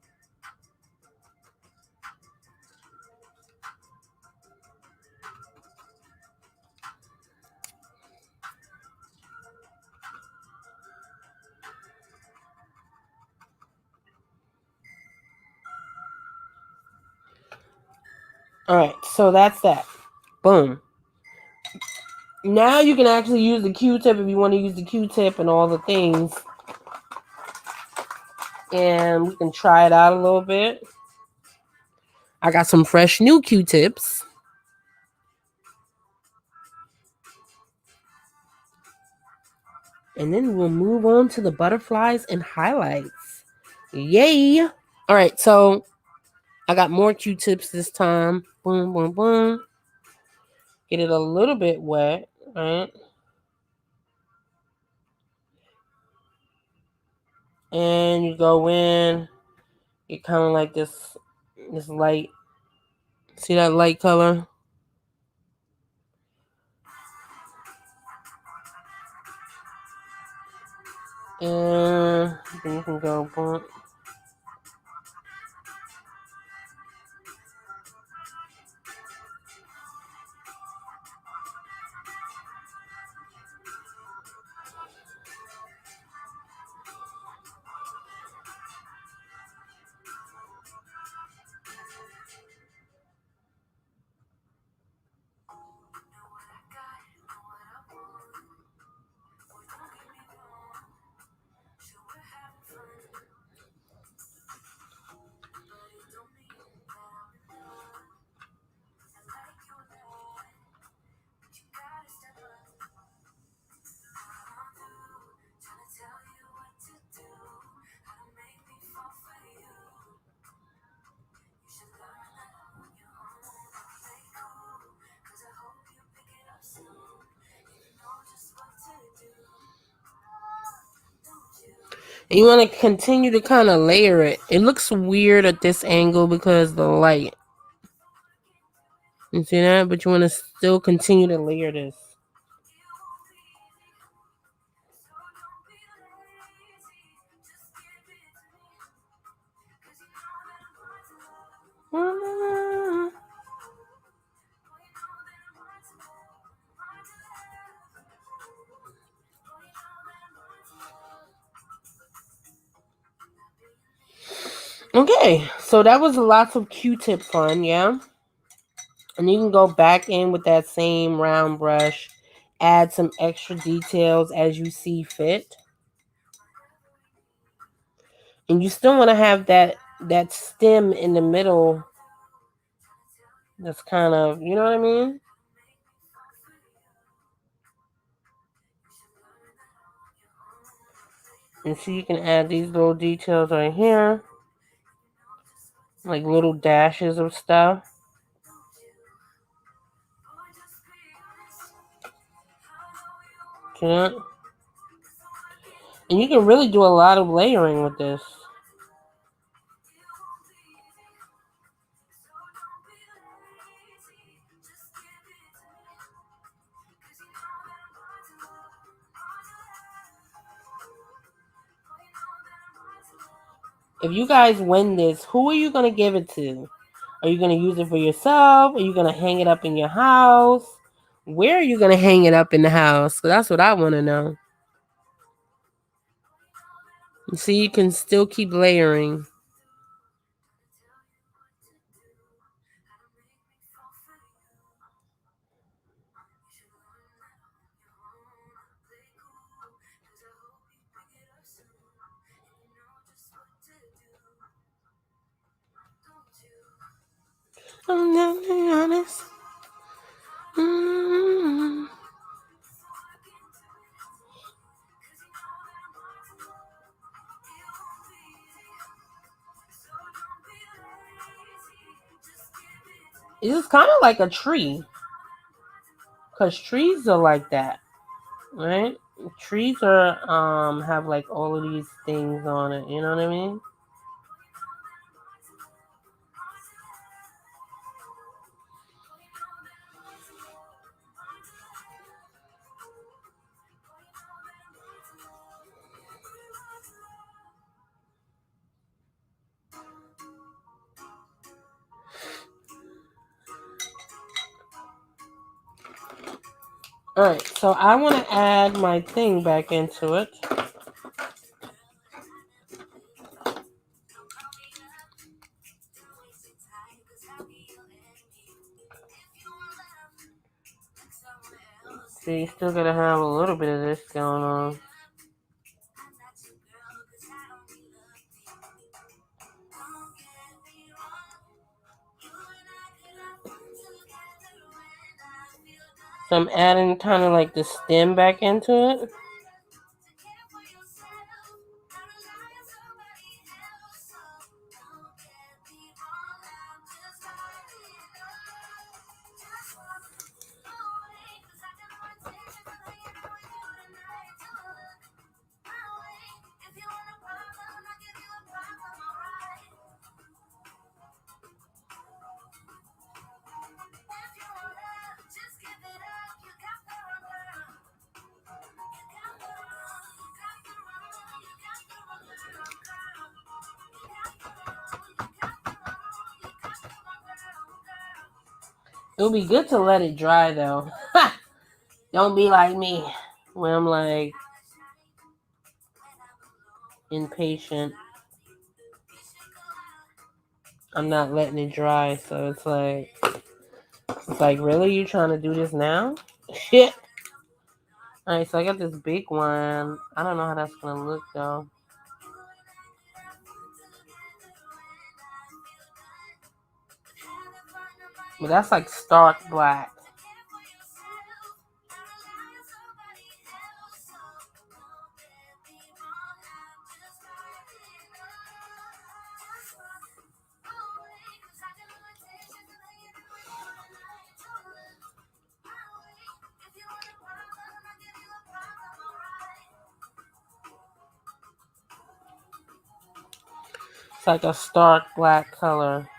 Alright, so that's that. Boom. Now you can actually use the Q-tip if you want to use the Q-tip and all the things. And we can try it out a little bit. I got some fresh new Q-tips. And then we'll move on to the butterflies and highlights. Yay! All right, so I got more Q-tips this time. Boom, boom, boom. Get it a little bit wet, right? And you go in. Get kind of like this light. See that light color? And then you can go boom. And you want to continue to kind of layer it. It looks weird at this angle because of the light. You see that? But you want to still continue to layer this. Okay, so that was lots of Q-tip fun, yeah? And you can go back in with that same round brush, add some extra details as you see fit. And you still want to have that stem in the middle. That's kind of, you know what I mean? And so you can add these little details right here. like little dashes of stuff. See that? And you can really do a lot of layering with this. If you guys win this, who are you going to give it to? Are you going to use it for yourself? Are you going to hang it up in your house? Where are you going to hang it up in the house? 'Cause that's what I want to know. You see, you can still keep layering. I'm not being honest. Mm-hmm. It's kind of like a tree. Because trees are like that. Right? Trees are have like all of these things on it. You know what I mean? Alright, so I want to add my thing back into it. So you still gotta have a little bit of this going on. So I'm adding kind of like the stem back into it. It would be good to let it dry though. Don't be like me, where I'm like impatient. I'm not letting it dry, so it's like really, you trying to do this now? Shit. Alright, so I got this big one. I don't know how that's gonna look though. But that's like stark black. It's like a stark black color.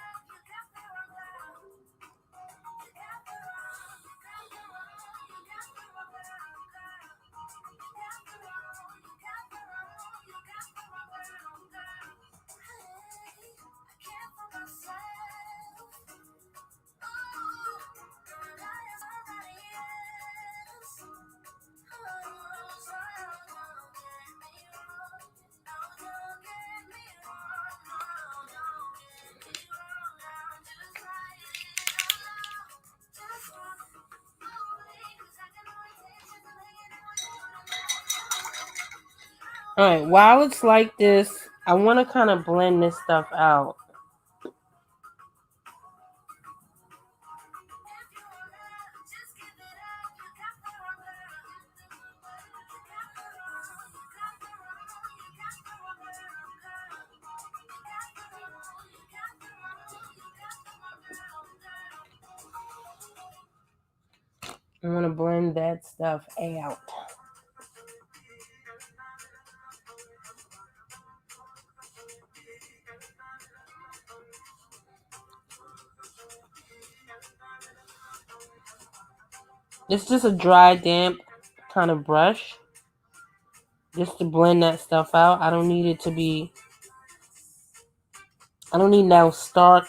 Alright, while it's like this, I want to kind of blend this stuff out. I want to blend that stuff out. It's just a dry, damp kind of brush. Just to blend that stuff out. I don't need it to be... I don't need no stark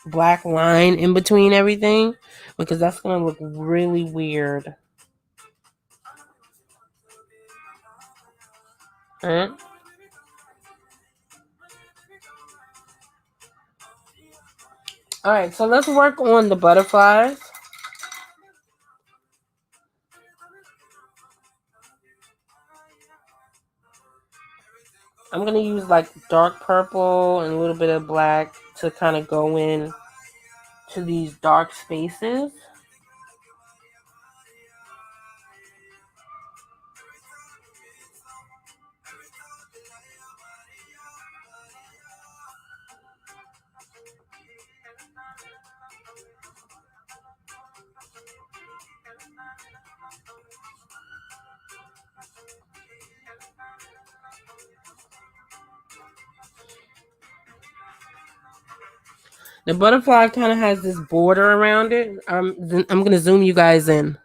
black line in between everything, because that's going to look really weird. Alright. Alright, so let's work on the butterflies. I'm going to use like dark purple and a little bit of black to kind of go in to these dark spaces. The butterfly kind of has this border around it. I'm going to zoom you guys in.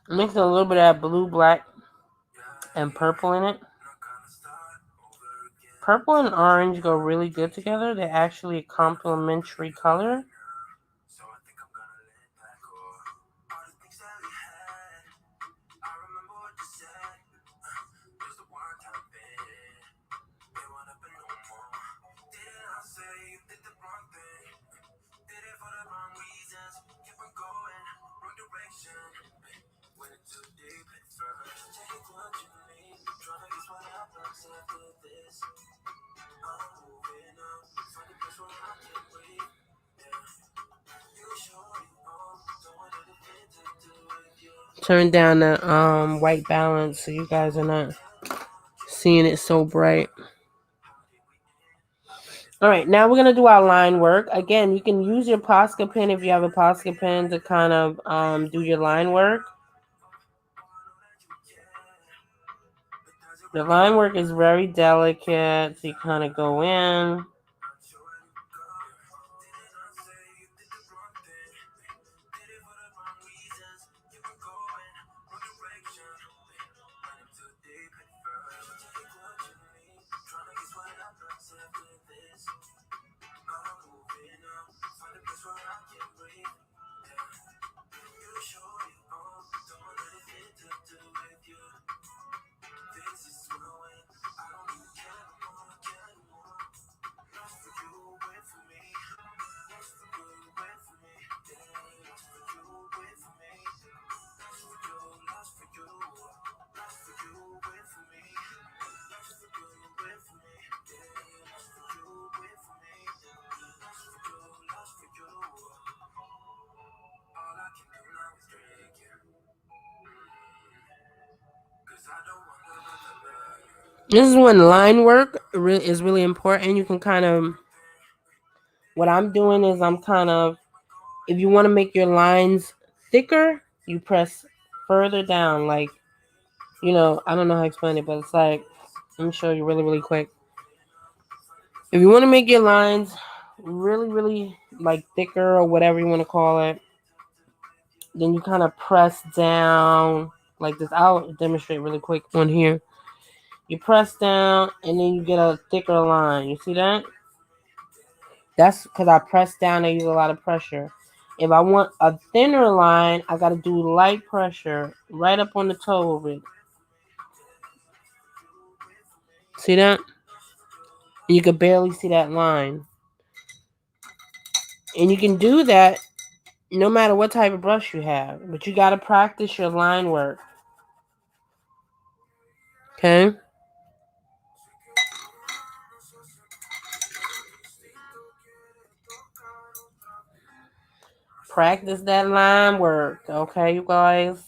Mix a little bit of that blue, black, and purple in it. Purple and orange go really good together. They're actually a complementary color. Turn down the white balance so you guys are not seeing it so bright. Alright, now we're going to do our line work. Again, you can use your Posca pen if you have a Posca pen to kind of do your line work. The line work is very delicate, so you kind of go in. This is when line work is really important. You can kind of, what I'm doing is I'm kind of, if you want to make your lines thicker, you press further down. Like, I don't know how to explain it, but it's like, let me show you really, really quick. If you want to make your lines really, really like thicker or whatever you want to call it, then you kind of press down like this. I'll demonstrate really quick on here. You press down and then you get a thicker line. You see that? That's because I press down and use a lot of pressure. If I want a thinner line, I got to do light pressure right up on the toe of it. See that? You can barely see that line. And you can do that no matter what type of brush you have. But you got to practice your line work. Okay? Practice that line work. Okay, you guys?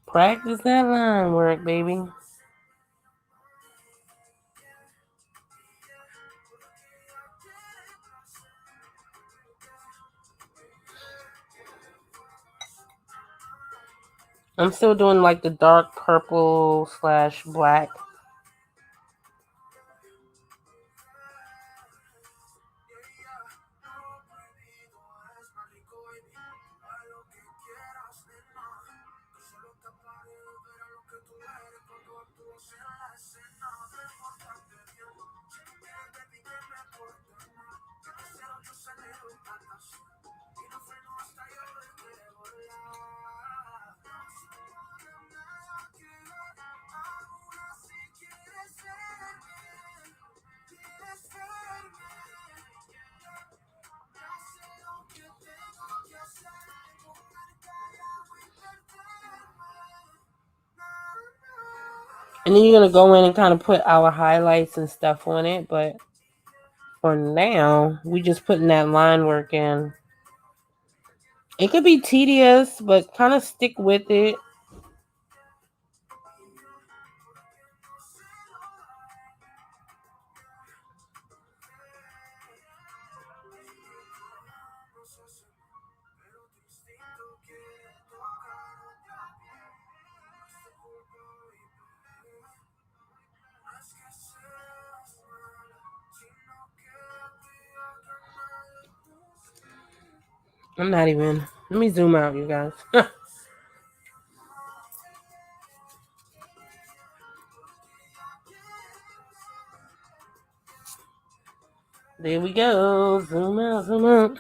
Practice that line work, baby. I'm still doing like the dark purple / black. And then you're going to go in and kind of put our highlights and stuff on it. But for now, we just putting that line work in. It could be tedious, but kind of stick with it. I'm not even. Let me zoom out, you guys. There we go. Zoom out, zoom out.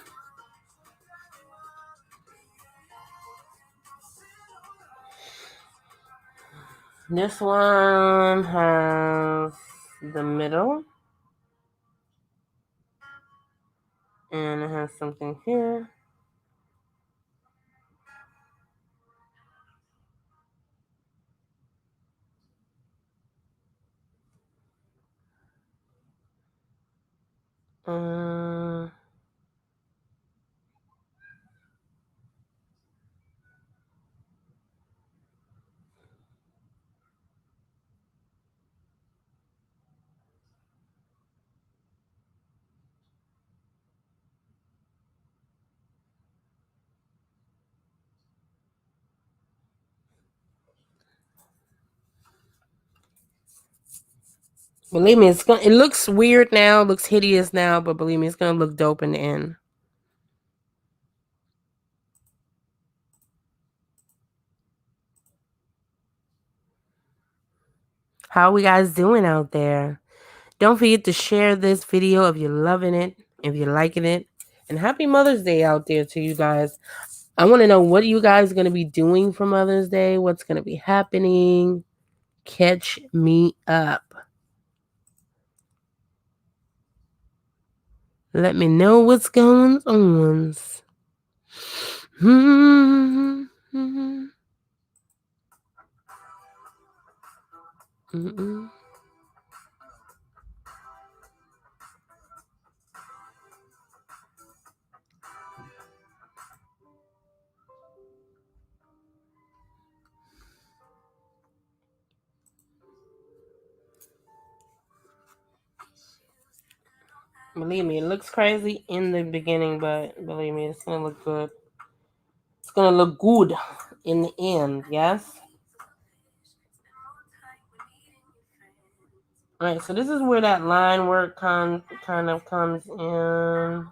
This one has the middle. And it has something here. Believe me, it looks weird now, looks hideous now, but believe me, it's gonna look dope in the end. How are we guys doing out there? Don't forget to share this video if you're loving it, if you're liking it. And happy Mother's Day out there to you guys. I want to know what you guys are going to be doing for Mother's Day. What's going to be happening? Catch me up. Let me know what's going on. Believe me, it looks crazy in the beginning, but believe me, it's going to look good. It's going to look good in the end, yes? Alright, so this is where that line work kind of comes in.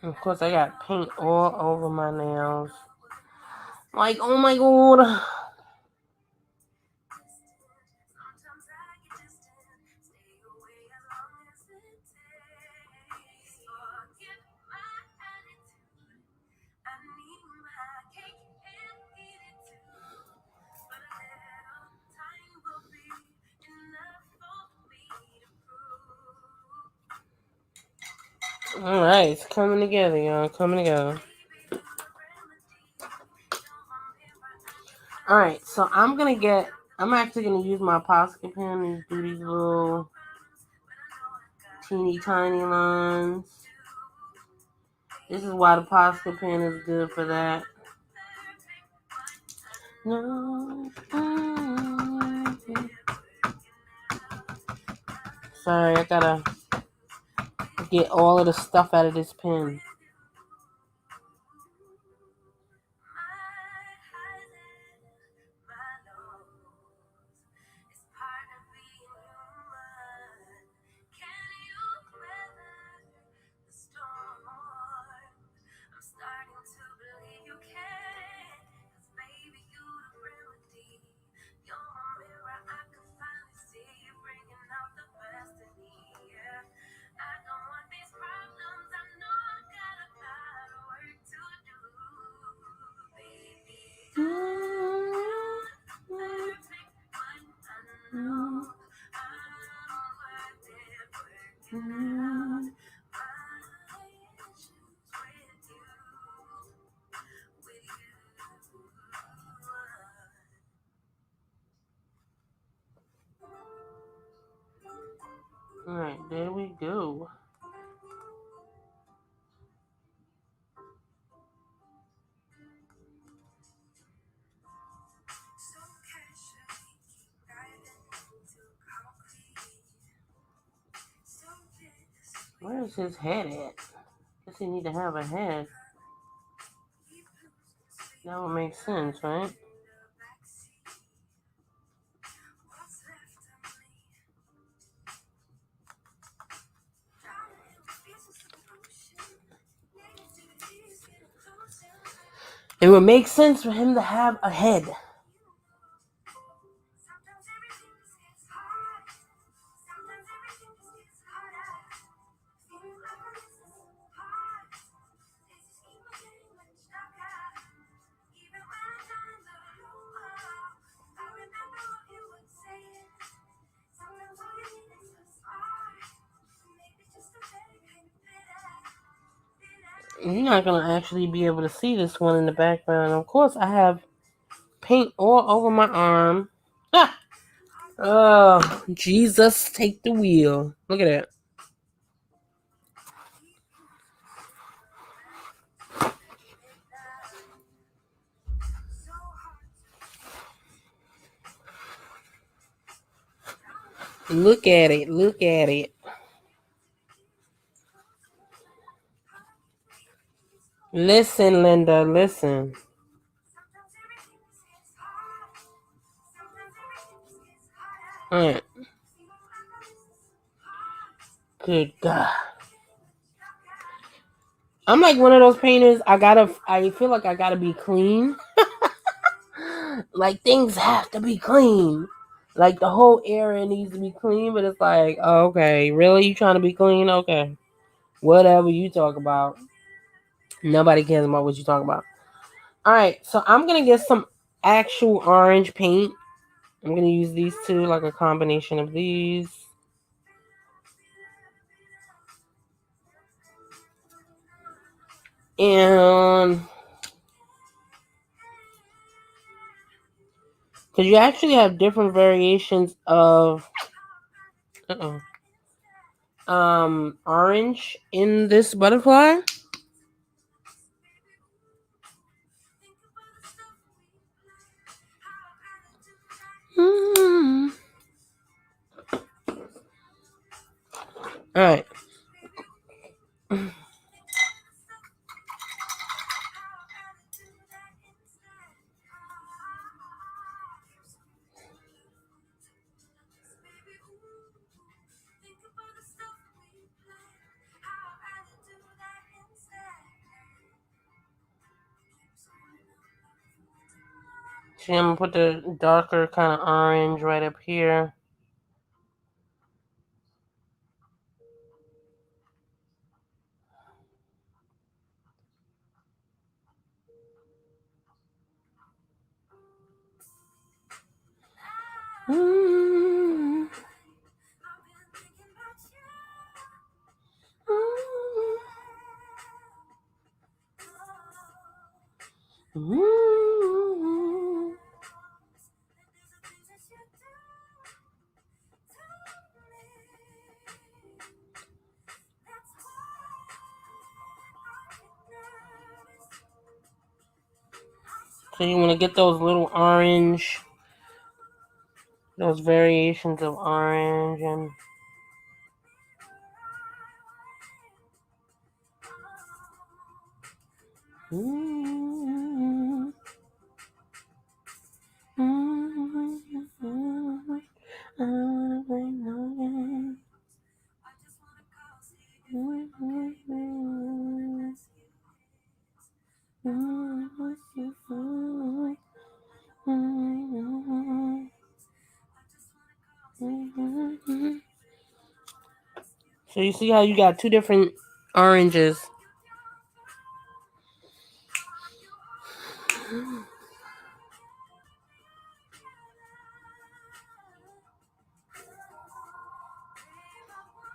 Of course, I got paint all over my nails. Like, oh my god. Alright, it's coming together, y'all. Coming together. Alright, so I'm actually going to use my Posca pen and do these little teeny tiny lines. This is why the Posca pen is good for that. No. Sorry, I gotta get all of the stuff out of this pen. Alright, there we go. Where's his head at? Guess he need to have a head. That would make sense, right? It would make sense for him to have a head. You're not going to actually be able to see this one in the background. Of course, I have paint all over my arm. Ah! Oh, Jesus, take the wheel. Look at that. Look at it. Look at it. Listen, Linda, listen. All right. Good God. I'm like one of those painters. I feel like I gotta be clean. Like things have to be clean. Like the whole area needs to be clean, but it's like, oh, okay, really? You trying to be clean? Okay. Whatever you talk about. Nobody cares about what you talk about. Alright, so I'm gonna get some actual orange paint. I'm gonna use these two, like a combination of these. And because you actually have different variations of orange in this butterfly. All right. See, I'm gonna put the darker kind of orange right up here. So you want to get those little orange, those variations of orange, and so you see how you got two different oranges.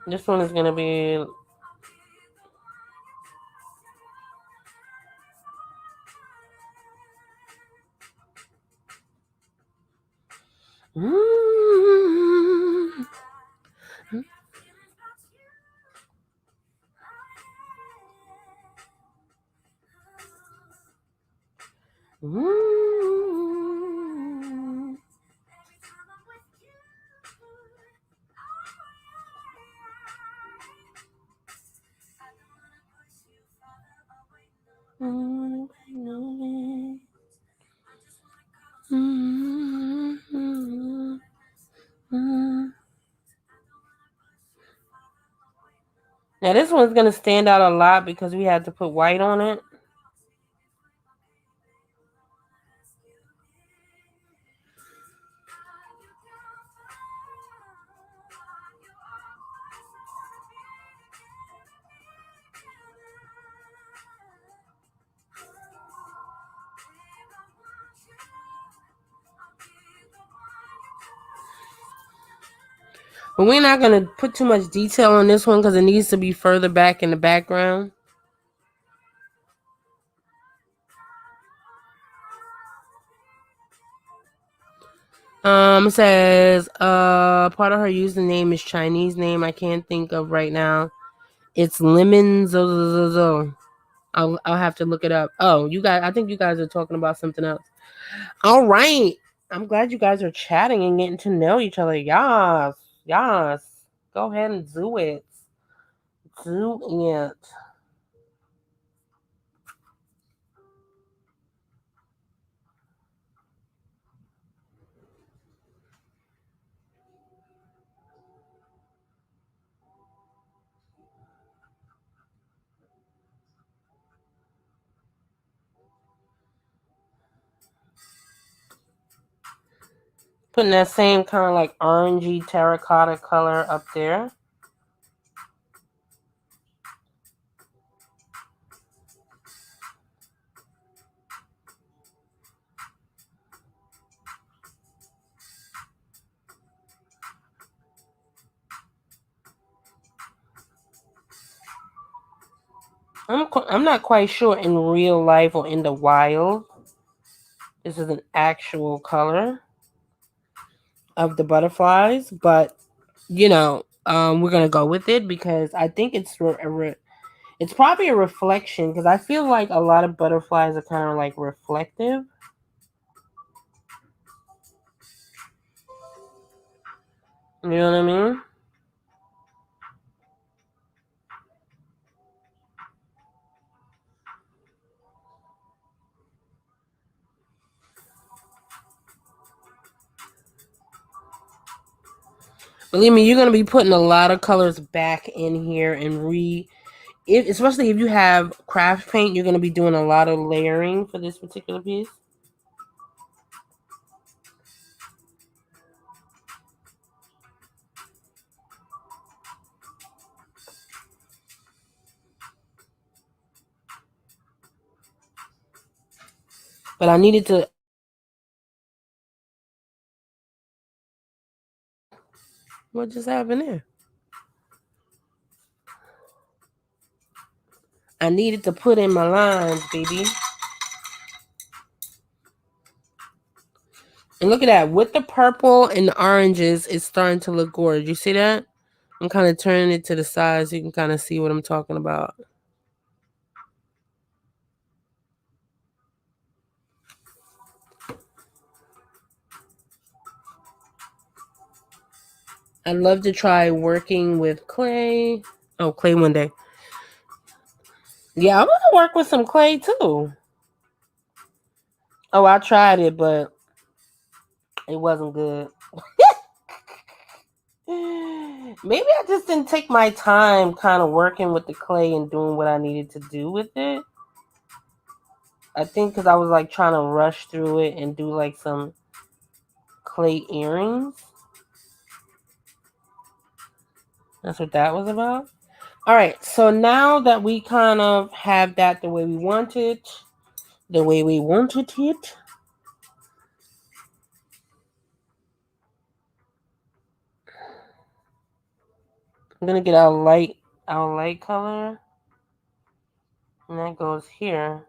This one is gonna be Now this one's gonna stand out a lot because we had to put white on it. But we're not going to put too much detail on this one because it needs to be further back in the background. It says part of her username is Chinese name I can't think of right now. It's lemon zo. I'll have to look it up. Oh, you guys, I think you guys are talking about something else. All right. I'm glad you guys are chatting and getting to know each other. Yes. Yes. Go ahead and do it. Do it. Putting that same kind of like orangey terracotta color up there. I'm not quite sure in real life or in the wild. This is an actual color of the butterflies, but you know, we're gonna go with it because I think it's it's probably a reflection because I feel like a lot of butterflies are kind of like reflective. You know what I mean? Believe me, you're gonna be putting a lot of colors back in here and especially if you have craft paint, you're gonna be doing a lot of layering for this particular piece. But I needed to. What just happened there? I needed to put in my lines, baby. And look at that. With the purple and the oranges, it's starting to look gorgeous. You see that? I'm kind of turning it to the side so you can kind of see what I'm talking about. I'd love to try working with clay. Oh, clay one day. Yeah, I'm going to work with some clay too. Oh, I tried it, but it wasn't good. Maybe I just didn't take my time kind of working with the clay and doing what I needed to do with it. I think because I was like trying to rush through it and do like some clay earrings. That's what that was about. All right, so now that we kind of have that the way we want it, I'm gonna get our light color, and that goes here.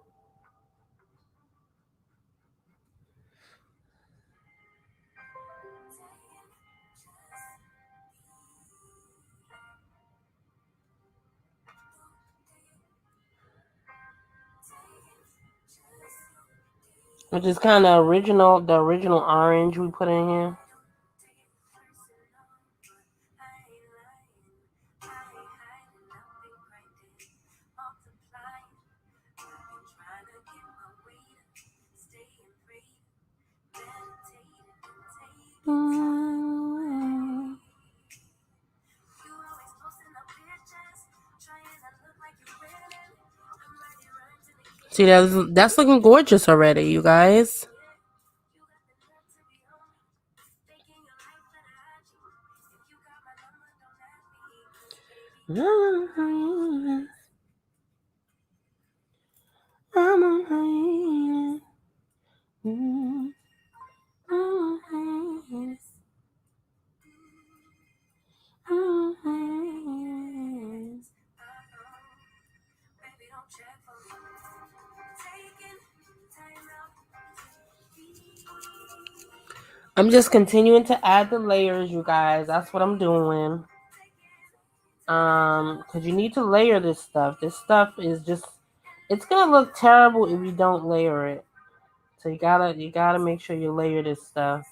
Which is kind of the original orange we put in here. See, that's looking gorgeous already, you guys. I'm just continuing to add the layers, you guys. That's what I'm doing. Because you need to layer this stuff. This stuff is just, it's gonna look terrible if you don't layer it. So you gotta make sure you layer this stuff.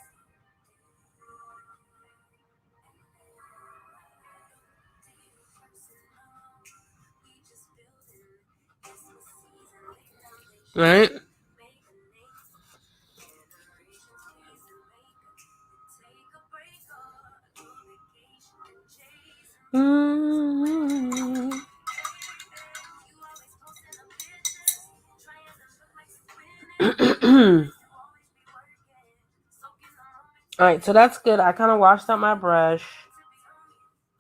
Right? Mm-hmm. Alright, so that's good. I kind of washed out my brush.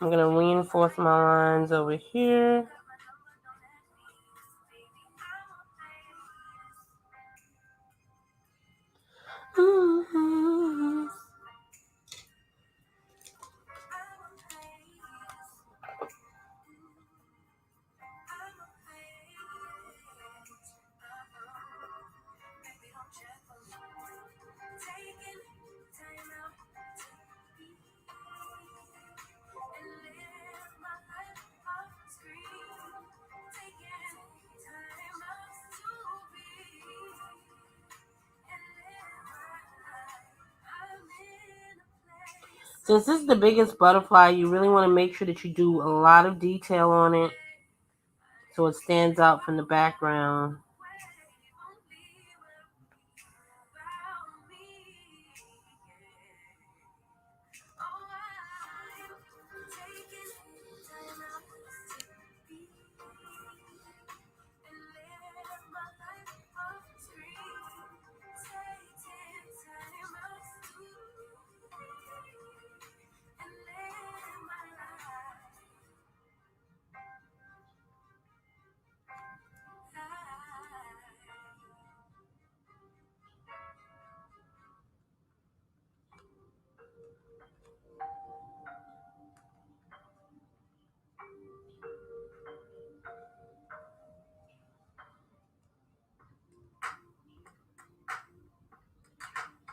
I'm going to reinforce my lines over here. Mm-hmm. Since this is the biggest butterfly, you really want to make sure that you do a lot of detail on it so it stands out from the background.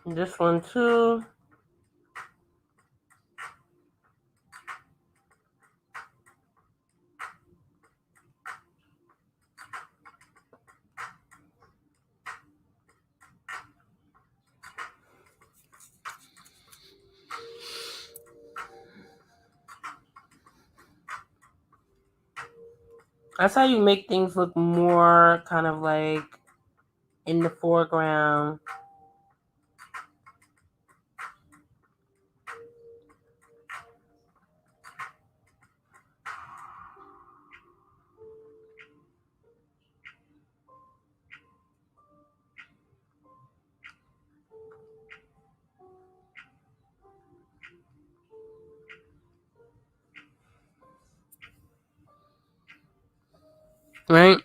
This one too. That's how you make things look more kind of like in the foreground. Right?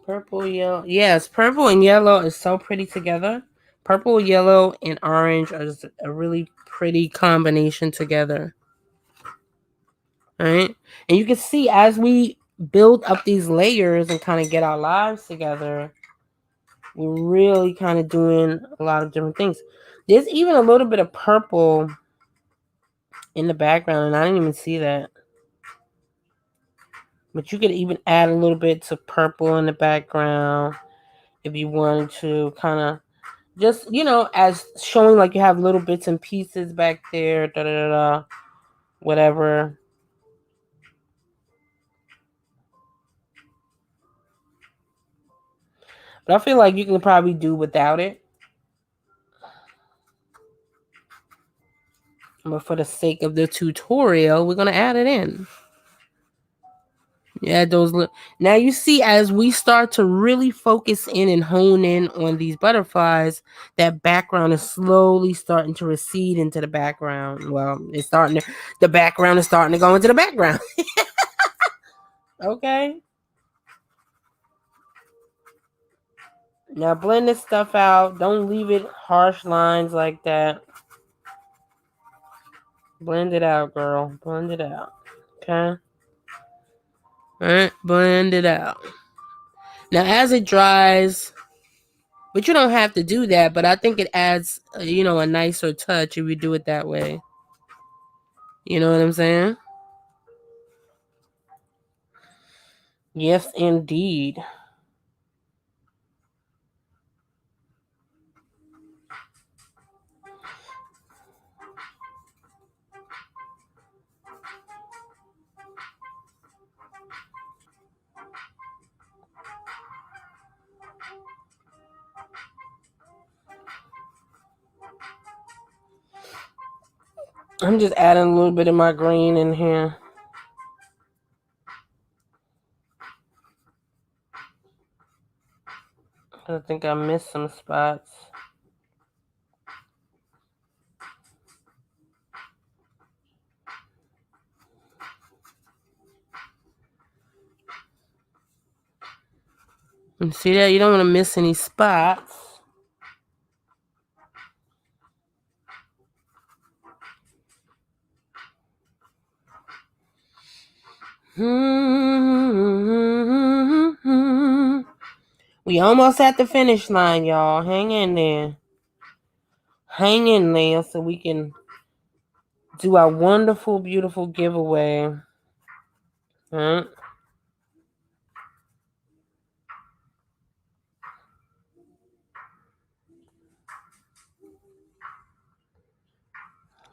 Purple, yellow. Yes, purple and yellow is so pretty together. Purple, yellow, and orange is a really pretty combination together. Right? And you can see as we build up these layers and kind of get our lives together, we're really kind of doing a lot of different things. There's even a little bit of purple in the background, and I didn't even see that. But you could even add a little bit to purple in the background if you wanted to, kind of just, as showing like you have little bits and pieces back there, whatever. But I feel like you can probably do without it. But for the sake of the tutorial, we're going to add it in. Yeah, now you see as we start to really focus in and hone in on these butterflies, that background is slowly starting to recede into the background. Well, the background is starting to go into the background. Okay? Now blend this stuff out. Don't leave it harsh lines like that. Blend it out, girl. Blend it out. Okay? Alright, blend it out. Now as it dries, but you don't have to do that, but I think it adds, a nicer touch if you do it that way. You know what I'm saying? Yes, indeed. I'm just adding a little bit of my green in here. I think I missed some spots. You see that? You don't want to miss any spots. We almost at the finish line, y'all. Hang in there. Hang in there so we can do our wonderful, beautiful giveaway. Right?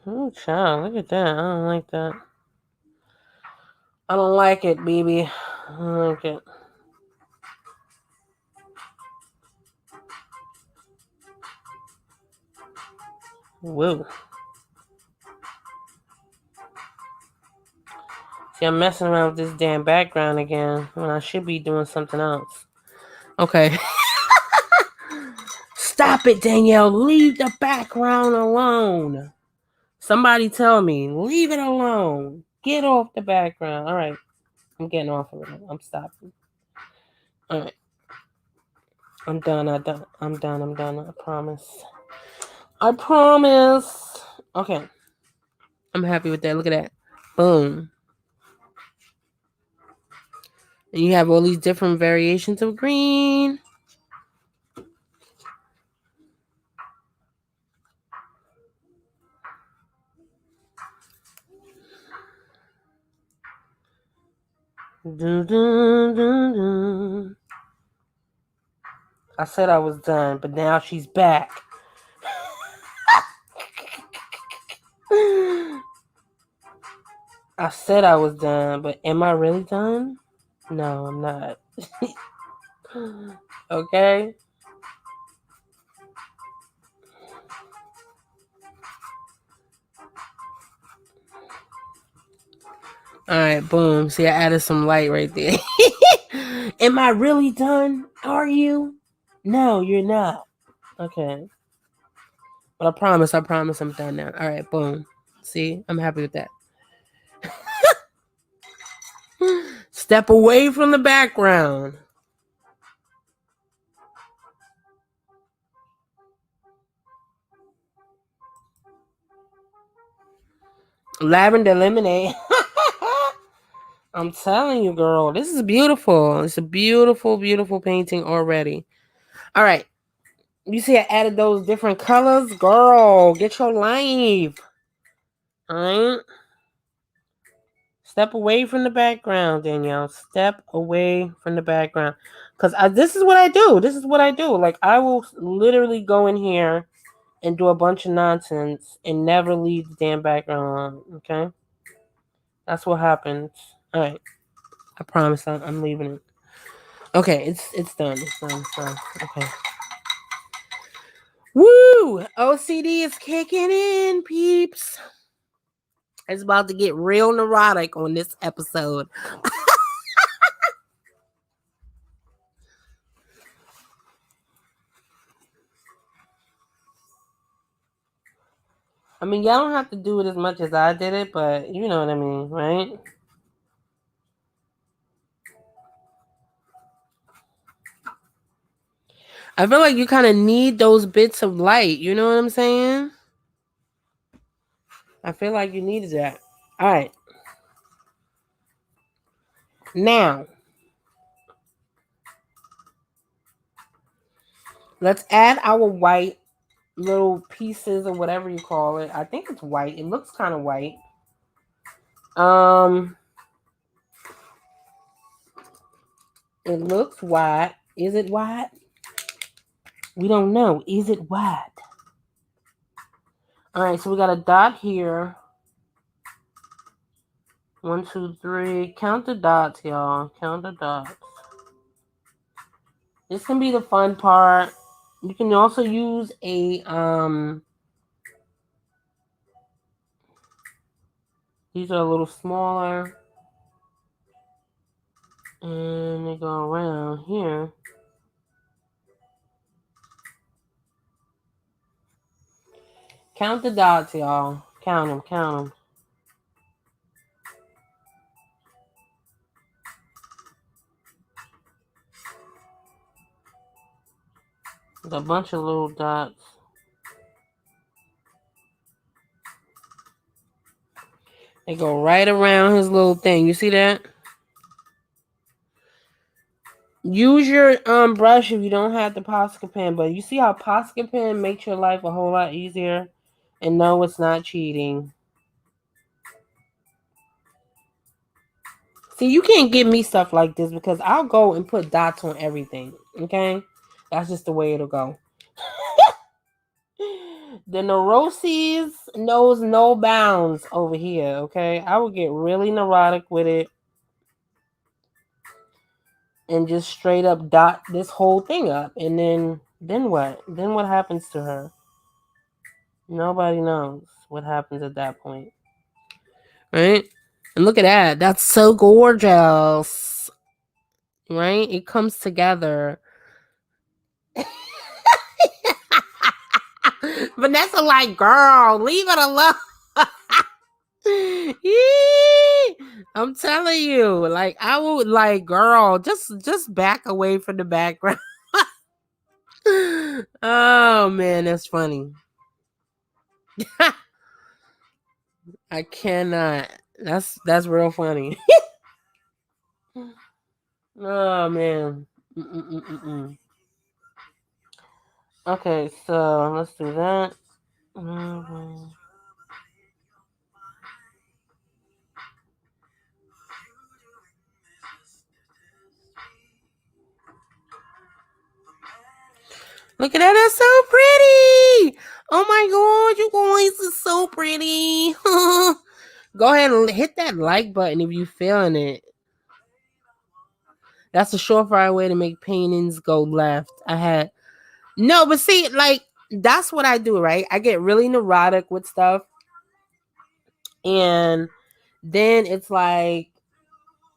Oh, child, look at that. I don't like that. I don't like it, baby. I don't like it. Whoa. See, I'm messing around with this damn background again when I should be doing something else. Okay. Stop it, Danielle. Leave the background alone. Somebody tell me. Leave it alone. Get off the background. All right. I'm getting off of it. I'm stopping. All right. I'm done. I'm done. I promise. Okay. I'm happy with that. Look at that. Boom. And you have all these different variations of green. Dun, dun, dun, dun. I said I was done, but now she's back. I said I was done, but am I really done? No, I'm not. Okay? Alright, boom. See, I added some light right there. Am I really done? Are you? No, you're not. Okay. But I promise I'm done now. Alright, boom. See, I'm happy with that. Step away from the background. Lavender lemonade. I'm telling you, girl, this is beautiful. It's a beautiful, beautiful painting already. All right. You see I added those different colors? Girl, get your life. All right. Step away from the background, Danielle. Step away from the background. Because this is what I do. Like, I will literally go in here and do a bunch of nonsense and never leave the damn background on. Okay? That's what happens. All right. I promise I'm leaving it. Okay, it's done. It's done. Okay. Woo! OCD is kicking in, peeps. It's about to get real neurotic on this episode. I mean, y'all don't have to do it as much as I did it, but you know what I mean, right? I feel like you kind of need those bits of light. You know what I'm saying? I feel like you needed that. All right. Now, let's add our white little pieces or whatever you call it. I think it's white. It looks kind of white. It looks white. Is it white? We don't know. Is it white? All right, so we got a dot here. 1, 2, 3. Count the dots, y'all. Count the dots. This can be the fun part. You can also use a these are a little smaller. And they go around here. Count the dots, y'all. Count them, count them. There's a bunch of little dots. They go right around his little thing. You see that? Use your brush if you don't have the Posca pen, but you see how Posca pen makes your life a whole lot easier? And no, it's not cheating. See, you can't give me stuff like this because I'll go and put dots on everything. Okay? That's just the way it'll go. The neuroses knows no bounds over here. Okay? I will get really neurotic with it. And just straight up dot this whole thing up. And then what? Then what happens to her? Nobody knows what happens at that point. Right? And look at that. That's so gorgeous. Right? It comes together. Vanessa like, girl, leave it alone. I'm telling you, like I would like, girl, just back away from the background. Oh man, that's funny. I cannot. That's real funny. Oh man. Mm-mm-mm-mm. Okay, so let's do that. Mm-hmm. Look at that, that's so pretty. Oh my god, you guys are so pretty. Go ahead and hit that like button if you're feeling it. That's a surefire way to make paintings go left. But see, like, that's what I do, right? I get really neurotic with stuff. And then it's like,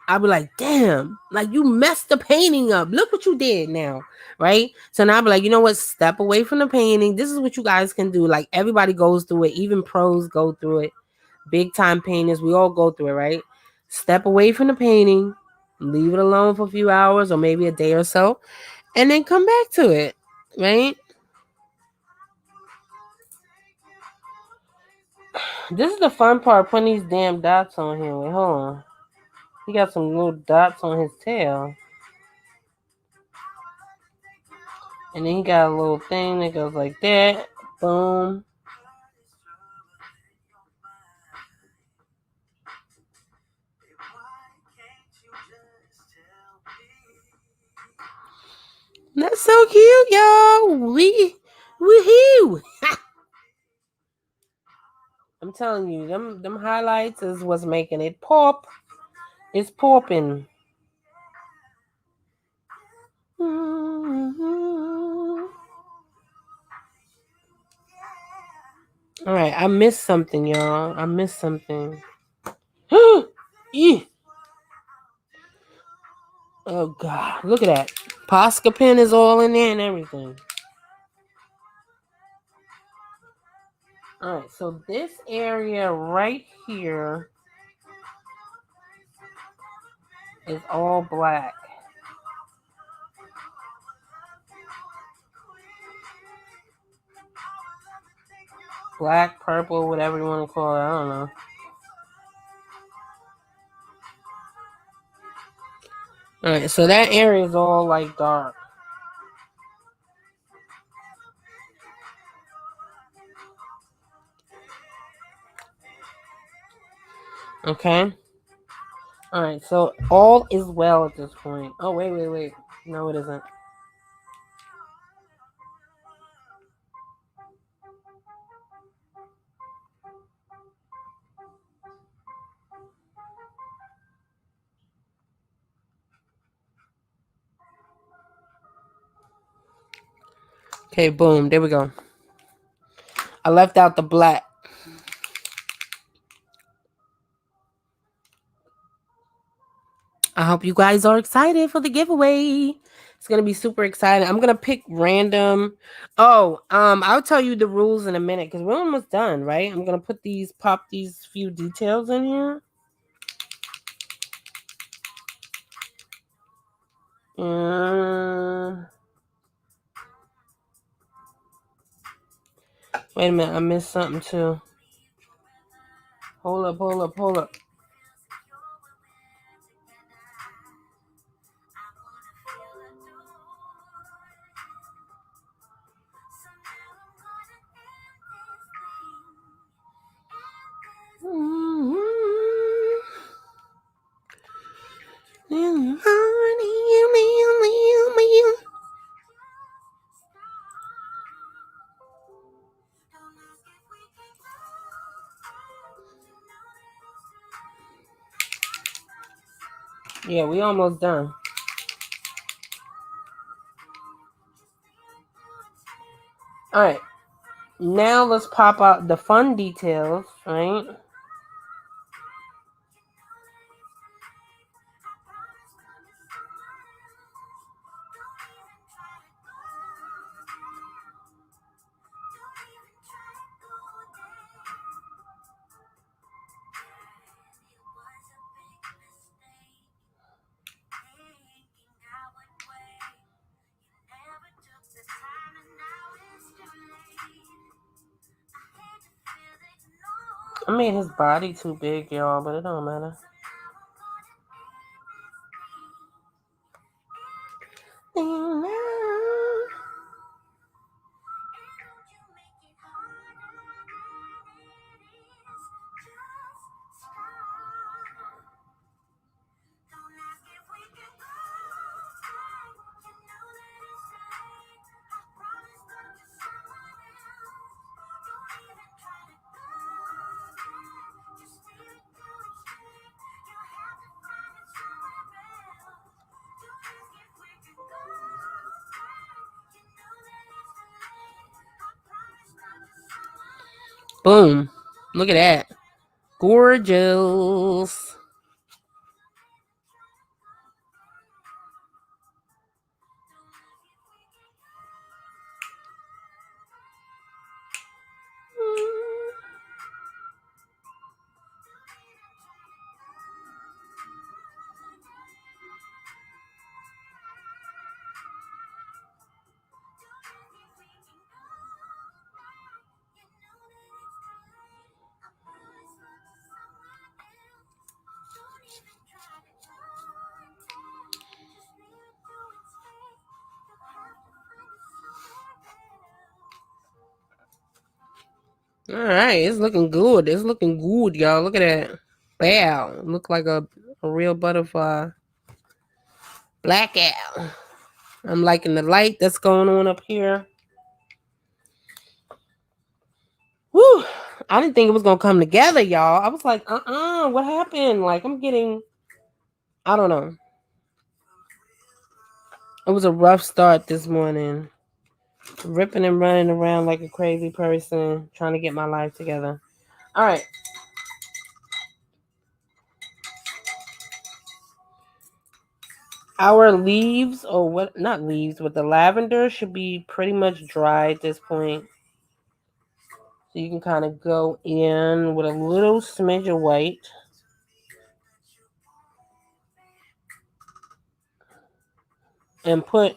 I'll be like, damn, like you messed the painting up. Look what you did now, right? So now I'll be like, you know what? Step away from the painting. This is what you guys can do. Like everybody goes through it. Even pros go through it. Big time painters, we all go through it, right? Step away from the painting. Leave it alone for a few hours or maybe a day or so. And then come back to it, right? This is the fun part, putting these damn dots on here. Wait, hold on. He got some little dots on his tail. And then he got a little thing that goes like that. Boom. That's so cute, y'all. Woohoo. I'm telling you, them highlights is what's making it pop. It's popping. All right, I missed something, y'all. I missed something. Oh God, look at that. Posca pen is all in there and everything. All right, so this area right here is all black. Black, purple, whatever you want to call it. I don't know. Alright, so that area is all like dark. Okay. Alright, so all is well at this point. Oh, wait. No, it isn't. Okay, boom. There we go. I left out the black. I hope you guys are excited for the giveaway. It's gonna be super exciting. I'm gonna pick random. Oh, I'll tell you the rules in a minute because we're almost done, right? I'm gonna pop these few details in here. Wait a minute, I missed something too. Hold up. Yeah, we almost done. All right. Now let's pop out the fun details, right? I made his body too big, y'all, but it don't matter. Boom. Look at that. Gorgeous. All right, it's looking good. It's looking good, y'all. Look at that. Wow, look like a real butterfly. Blackout. I'm liking the light that's going on up here. Whew. I didn't think it was gonna come together, y'all. I was like, what happened? Like, I don't know. It was a rough start this morning. Ripping and running around like a crazy person, trying to get my life together. All right. Our leaves, or what, not leaves, but the lavender should be pretty much dry at this point. So you can kind of go in with a little smidge of white. And put,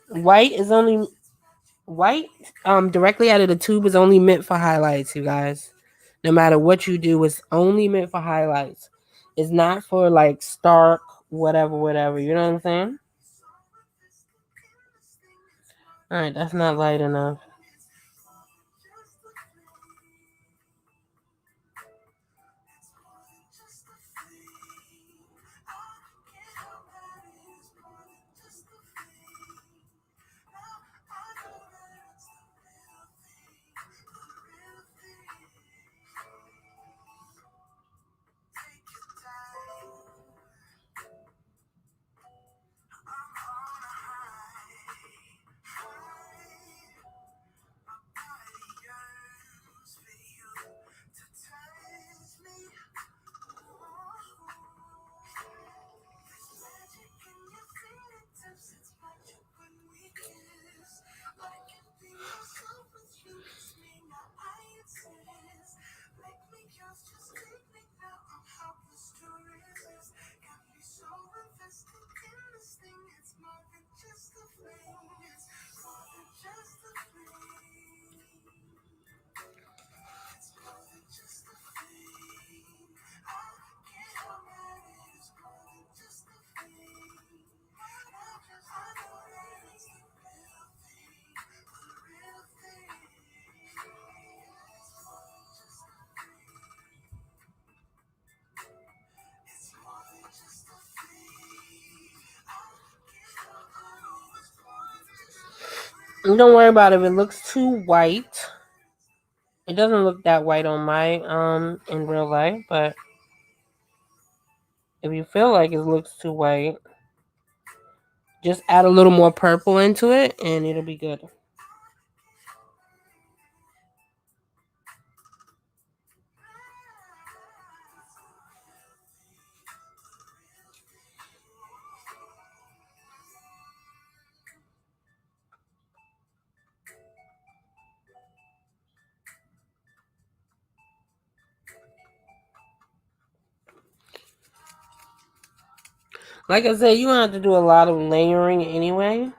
white is only White directly out of the tube is only meant for highlights, you guys. No matter what you do, it's only meant for highlights. It's not for like stark whatever. You know what I'm saying? All right, that's not light enough. And don't worry about it if it looks too white. It doesn't look that white on my in real life, but if you feel like it looks too white, just add a little more purple into it and it'll be good. Like I said, you don't have to do a lot of layering anyway.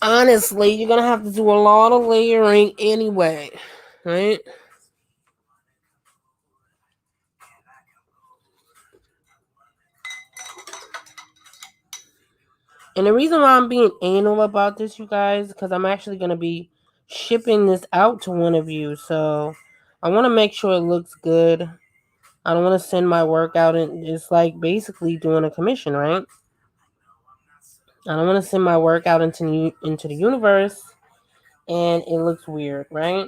Honestly, you're going to have to do a lot of layering anyway, right? And the reason why I'm being anal about this, you guys, because I'm actually going to be shipping this out to one of you. So I want to make sure it looks good. I don't want to send my work out and it's like basically doing a commission, right? I don't want to send my work out into the universe and it looks weird, right?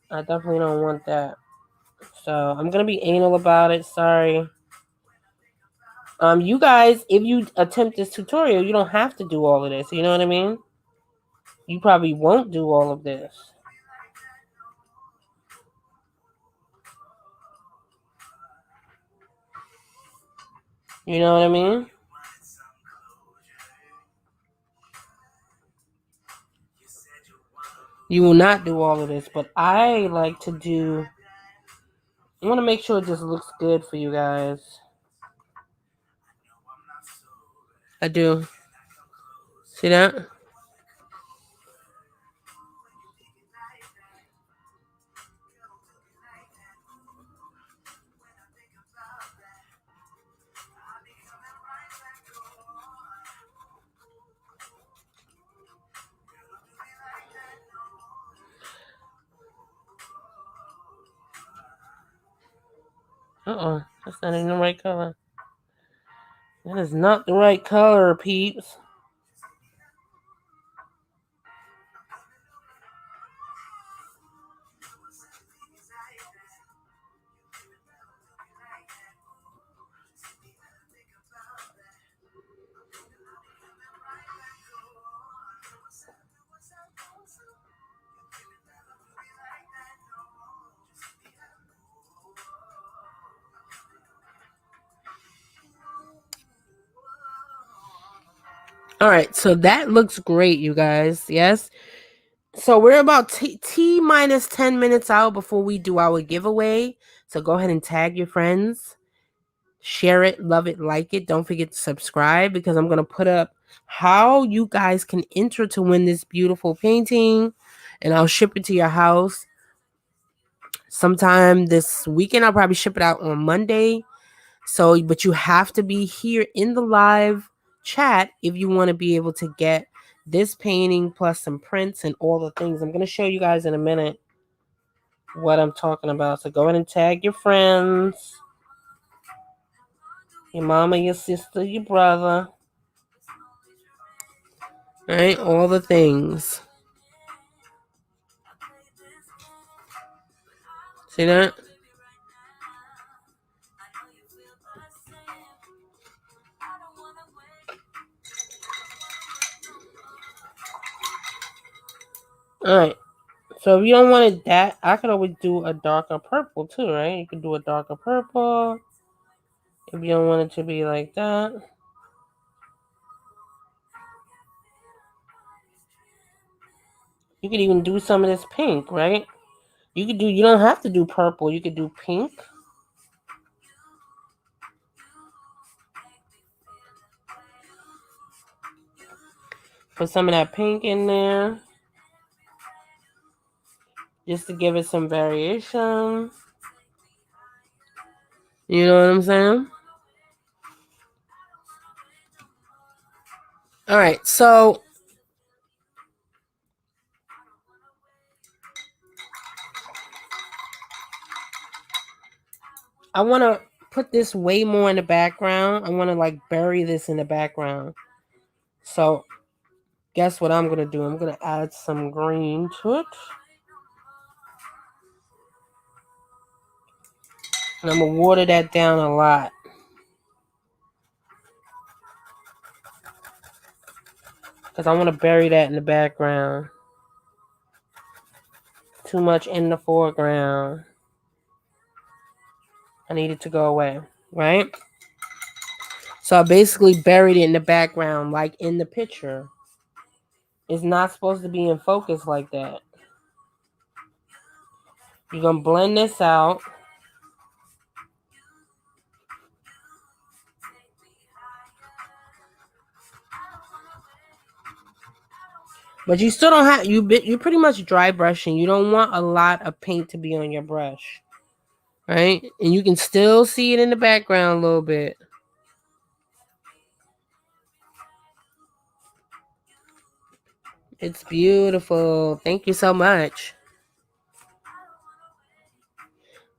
I definitely don't want that. So I'm going to be anal about it. Sorry. You guys, if you attempt this tutorial, you don't have to do all of this. You know what I mean? You probably won't do all of this. You know what I mean? You will not do all of this, but I like to do... I want to make sure it just looks good for you guys. I do. See that? Uh-oh. That's not even the right color. That is not the right color, peeps. All right, so that looks great, you guys. Yes. So we're about T minus 10 minutes out before we do our giveaway. So go ahead and tag your friends. Share it, love it, like it. Don't forget to subscribe because I'm going to put up how you guys can enter to win this beautiful painting. And I'll ship it to your house sometime this weekend. I'll probably ship it out on Monday. So, but you have to be here in the live chat if you want to be able to get this painting plus some prints and all the things. I'm going to show you guys in a minute what I'm talking about. So go ahead and tag your friends, your mama, your sister, your brother. All right, all the things. See that? All right. So if you don't want it that, I could always do a darker purple too, right? You could do a darker purple. If you don't want it to be like that. You could even do some of this pink, right? You don't have to do purple. You could do pink. Put some of that pink in there. Just to give it some variation. You know what I'm saying? All right, so I want to put this way more in the background. I want to like bury this in the background. So guess what I'm going to do? I'm going to add some green to it. And I'm going to water that down a lot. Because I want to bury that in the background. Too much in the foreground. I need it to go away, right? So I basically buried it in the background, like in the picture. It's not supposed to be in focus like that. You're going to blend this out. But you still don't have, you're pretty much dry brushing. You don't want a lot of paint to be on your brush. Right? And you can still see it in the background a little bit. It's beautiful. Thank you so much.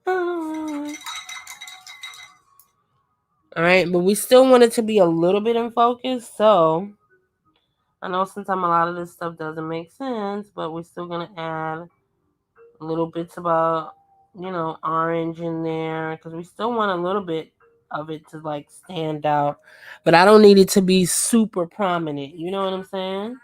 All right, but we still want it to be a little bit in focus. So I know sometimes a lot of this stuff doesn't make sense, but we're still going to add little bits about, orange in there because we still want a little bit of it to like stand out. But I don't need it to be super prominent. You know what I'm saying?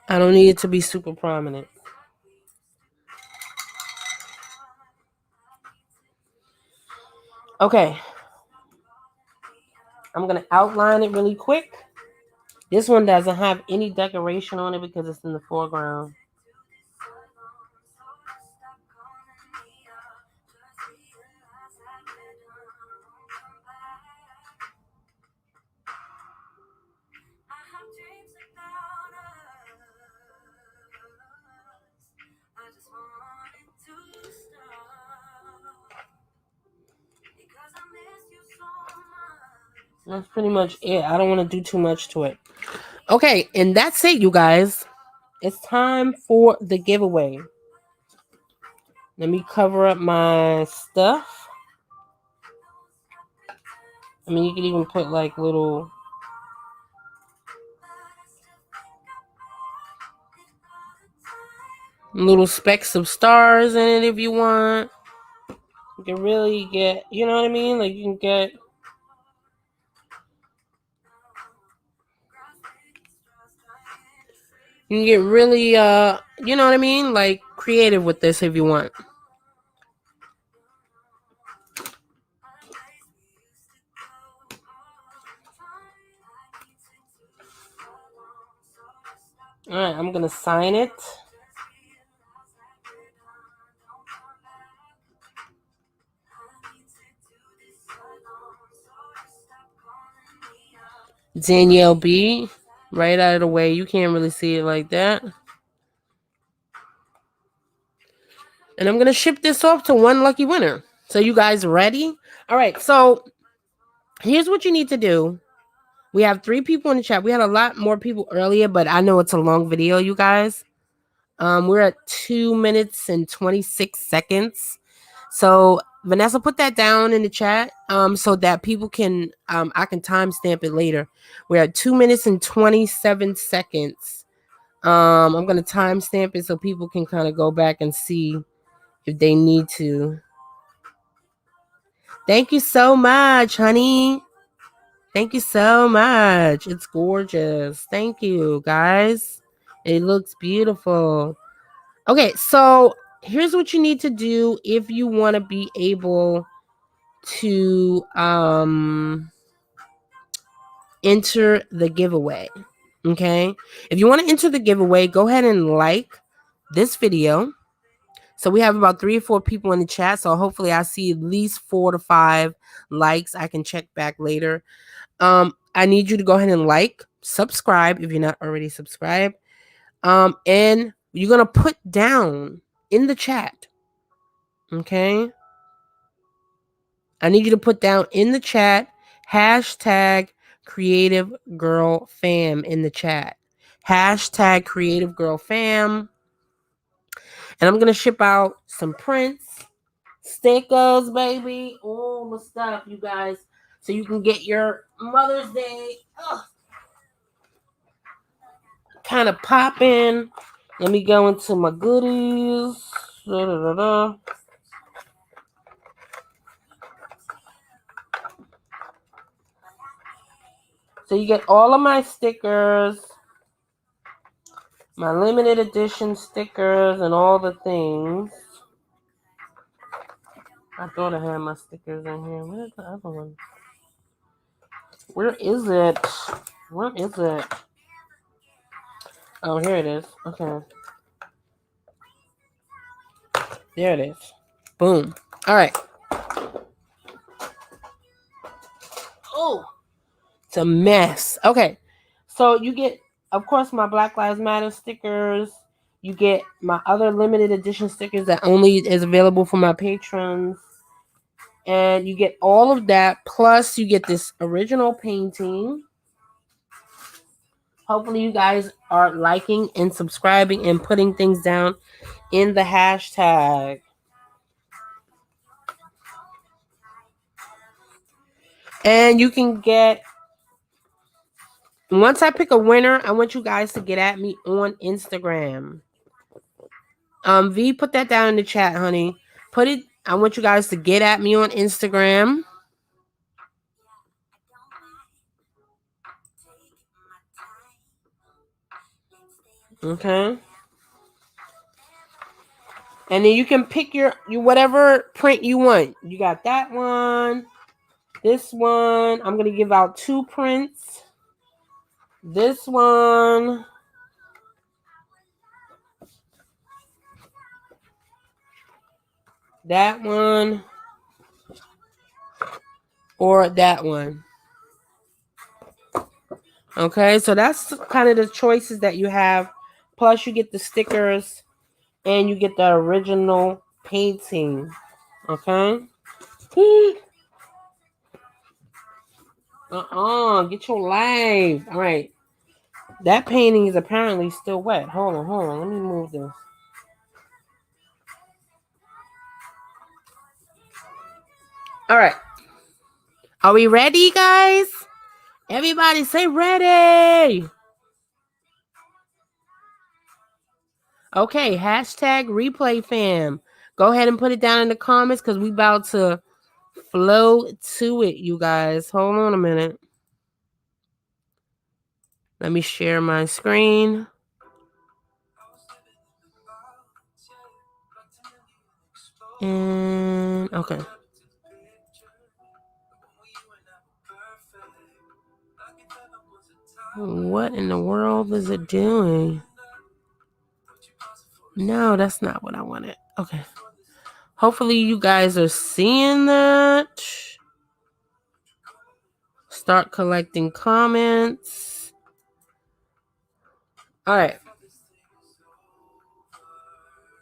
I don't need it to be super prominent. Okay. I'm going to outline it really quick. This one doesn't have any decoration on it because it's in the foreground. That's pretty much it. I don't want to do too much to it. Okay, and that's it, you guys. It's time for the giveaway. Let me cover up my stuff. I mean, you can even put like little specks of stars in it if you want. You can really get, you know what I mean? Like you can get You can get really, you know what I mean? Like, creative with this if you want. All right, I'm going to sign it. Danielle B. Right out of the way. You can't really see it like that. And I'm going to ship this off to one lucky winner. So you guys ready? All right, so here's what you need to do. We have 3 people in the chat. We had a lot more people earlier, but I know it's a long video, you guys. We're at 2 minutes and 26 seconds. So Vanessa, put that down in the chat so that people can, I can timestamp it later. We're at 2 minutes and 27 seconds. I'm going to timestamp it so people can kind of go back and see if they need to. Thank you so much, honey. Thank you so much. It's gorgeous. Thank you, guys. It looks beautiful. Okay, so here's what you need to do if you want to be able to enter the giveaway. Okay, if you want to enter the giveaway, go ahead and like this video. So we have about 3 or 4 people in the chat, so hopefully I see at least 4 to 5 likes. I can check back later. I need you to go ahead and like, subscribe if you're not already subscribed, and you're gonna put down in the chat. Okay, I need you to put down in the chat hashtag creative girl fam in the chat. Hashtag creative girl fam. And I'm gonna ship out some prints, stickers, baby, all the stuff, you guys, so you can get your Mother's Day kind of popping. Let me go into my goodies. Da-da-da-da. So you get all of my stickers, my limited edition stickers, and all the things. I thought I had my stickers in here. Where's the other one? Where is it? Where is it? Oh, here it is. Okay. There it is. Boom. All right. Oh, it's a mess. Okay. So you get, of course, my Black Lives Matter stickers. You get my other limited edition stickers that only is available for my patrons. And you get all of that. Plus, you get this original painting. Hopefully, you guys are liking and subscribing and putting things down in the hashtag. And you can get, once I pick a winner, I want you guys to get at me on Instagram. V, put that down in the chat, honey. Put it, I want you guys to get at me on Instagram. Okay. And then you can pick your whatever print you want. You got that one, this one. I'm going to give out 2 prints. This one. That one. Or that one. Okay, so that's kind of the choices that you have. Plus you get the stickers and you get the original painting. Okay. Get your life. All right. That painting is apparently still wet. Hold on. Let me move this. All right. Are we ready, guys? Everybody say ready. Okay, hashtag replay fam. Go ahead and put it down in the comments because we about to flow to it, you guys. Hold on a minute. Let me share my screen. And okay. What in the world is it doing? No, that's not what I wanted. Okay. Hopefully you guys are seeing that. Start collecting comments. All right.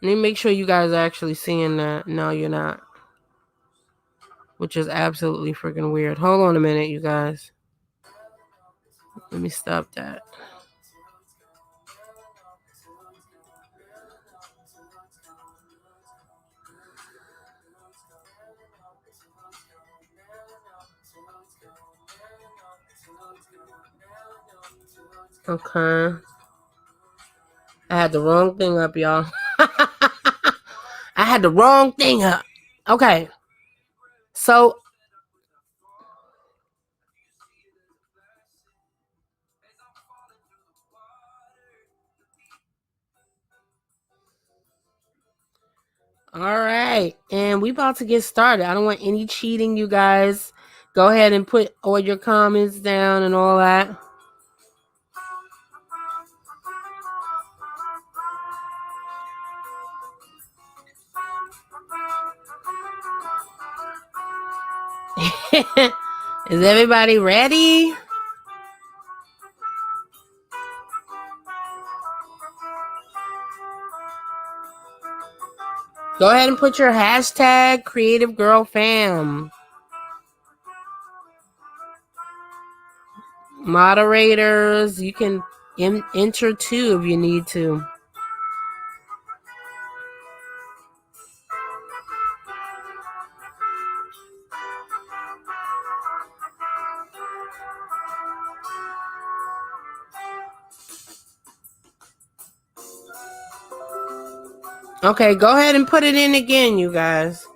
Let me make sure you guys are actually seeing that. No, you're not. Which is absolutely freaking weird. Hold on a minute, you guys. Let me stop that. Okay. I had the wrong thing up, y'all. I had the wrong thing up. Okay. So all right. And we about to get started. I don't want any cheating, you guys. Go ahead and put all your comments down and all that. Is everybody ready? Go ahead and put your hashtag Creative Girl Fam. Moderators, you can enter too if you need to. Okay, go ahead and put it in again, you guys.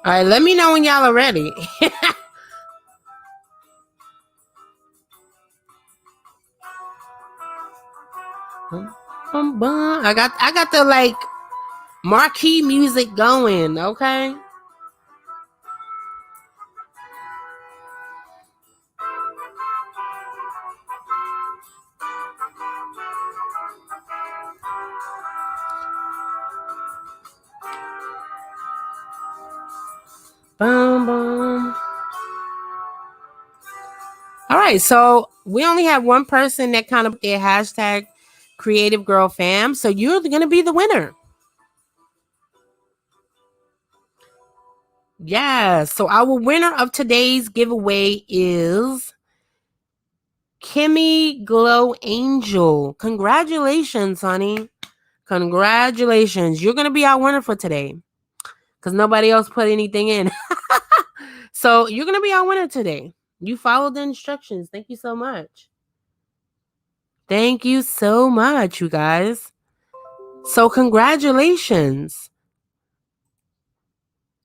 All right, let me know when y'all are ready. I got the like marquee music going, okay? Boom, boom. All right, so we only have one person that kind of their hashtag Creative Girl Fam, so you're gonna be the winner. Yeah, so our winner of today's giveaway is Kimmy Glow Angel. Congratulations, honey. Congratulations. You're gonna be our winner for today because nobody else put anything in. So you're gonna be our winner today. You followed the instructions. Thank you so much. Thank you so much, you guys. So congratulations.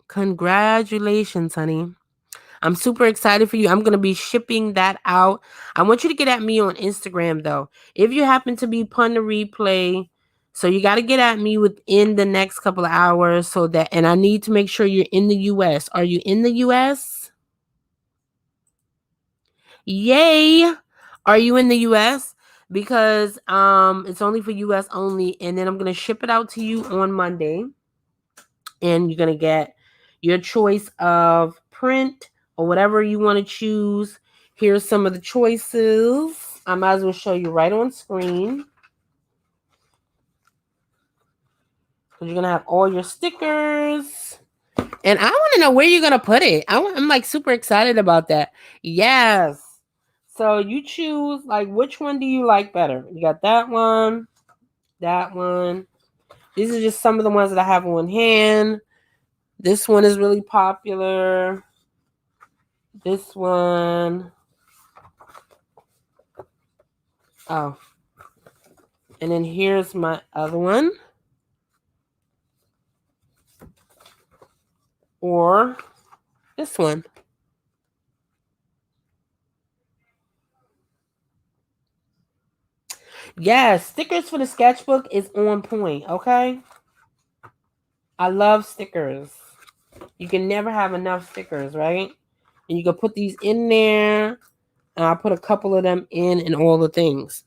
Congratulations, honey. I'm super excited for you. I'm going to be shipping that out. I want you to get at me on Instagram, though. If you happen to be Pun the Replay, so you got to get at me within the next couple of hours so that, and I need to make sure you're in the U.S. Are you in the U.S.? Yay! Are you in the U.S.? Because it's only for U.S. only, and then I'm going to ship it out to you on Monday. And you're going to get your choice of print or whatever you want to choose. Here's some of the choices. I might as well show you right on screen. Because you're going to have all your stickers. And I want to know where you're going to put it. I'm like super excited about that. Yes. So you choose like which one do you like better? You got that one. That one. These are just some of the ones that I have on hand. This one is really popular. This one. Oh. And then here's my other one. Or this one. Yes, stickers for the sketchbook is on point, okay? I love stickers. You can never have enough stickers, right? And you can put these in there. And I put a couple of them in and all the things.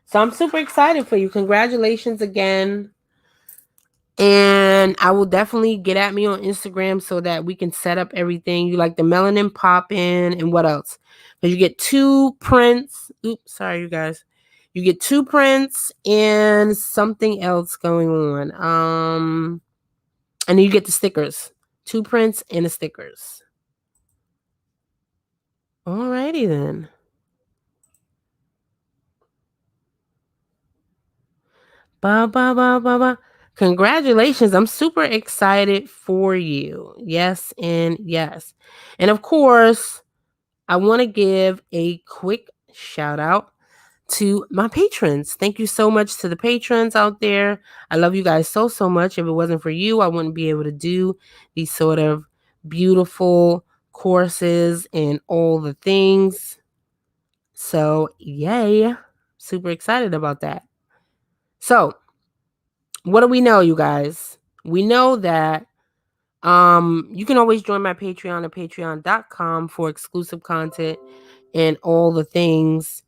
So I'm super excited for you. Congratulations again. And I will definitely get at me on Instagram so that we can set up everything. You like the melanin pop in and what else? Because you get 2 prints. Oops, sorry, you guys. You get 2 prints and something else going on. And then you get the stickers. 2 prints and the stickers. Alrighty then. Ba ba ba ba ba. Congratulations. I'm super excited for you. Yes and yes. And of course, I want to give a quick shout out to my patrons. Thank you so much to the patrons out there. I love you guys so, so much. If it wasn't for you, I wouldn't be able to do these sort of beautiful courses and all the things. So, yay. Super excited about that. So, what do we know, you guys? We know that you can always join my Patreon at patreon.com for exclusive content and all the things.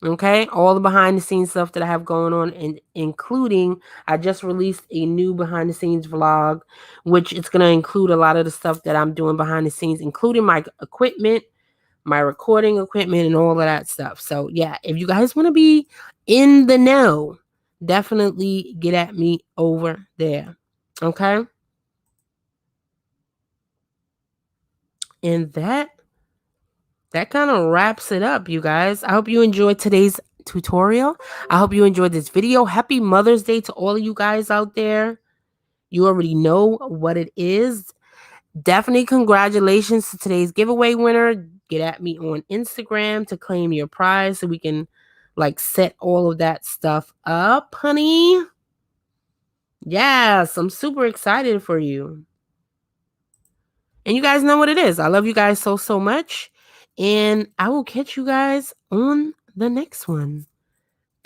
Okay, all the behind the scenes stuff that I have going on, and including I just released a new behind the scenes vlog, which it's going to include a lot of the stuff that I'm doing behind the scenes, including my equipment, my recording equipment, and all of that stuff. So yeah, if you guys want to be in the know, definitely get at me over there. Okay. And that kind of wraps it up, you guys. I hope you enjoyed today's tutorial. I hope you enjoyed this video. Happy Mother's Day to all of you guys out there. You already know what it is. Definitely congratulations to today's giveaway winner. Get at me on Instagram to claim your prize so we can like set all of that stuff up, honey. Yes, I'm super excited for you. And you guys know what it is. I love you guys so, so much. And I will catch you guys on the next one.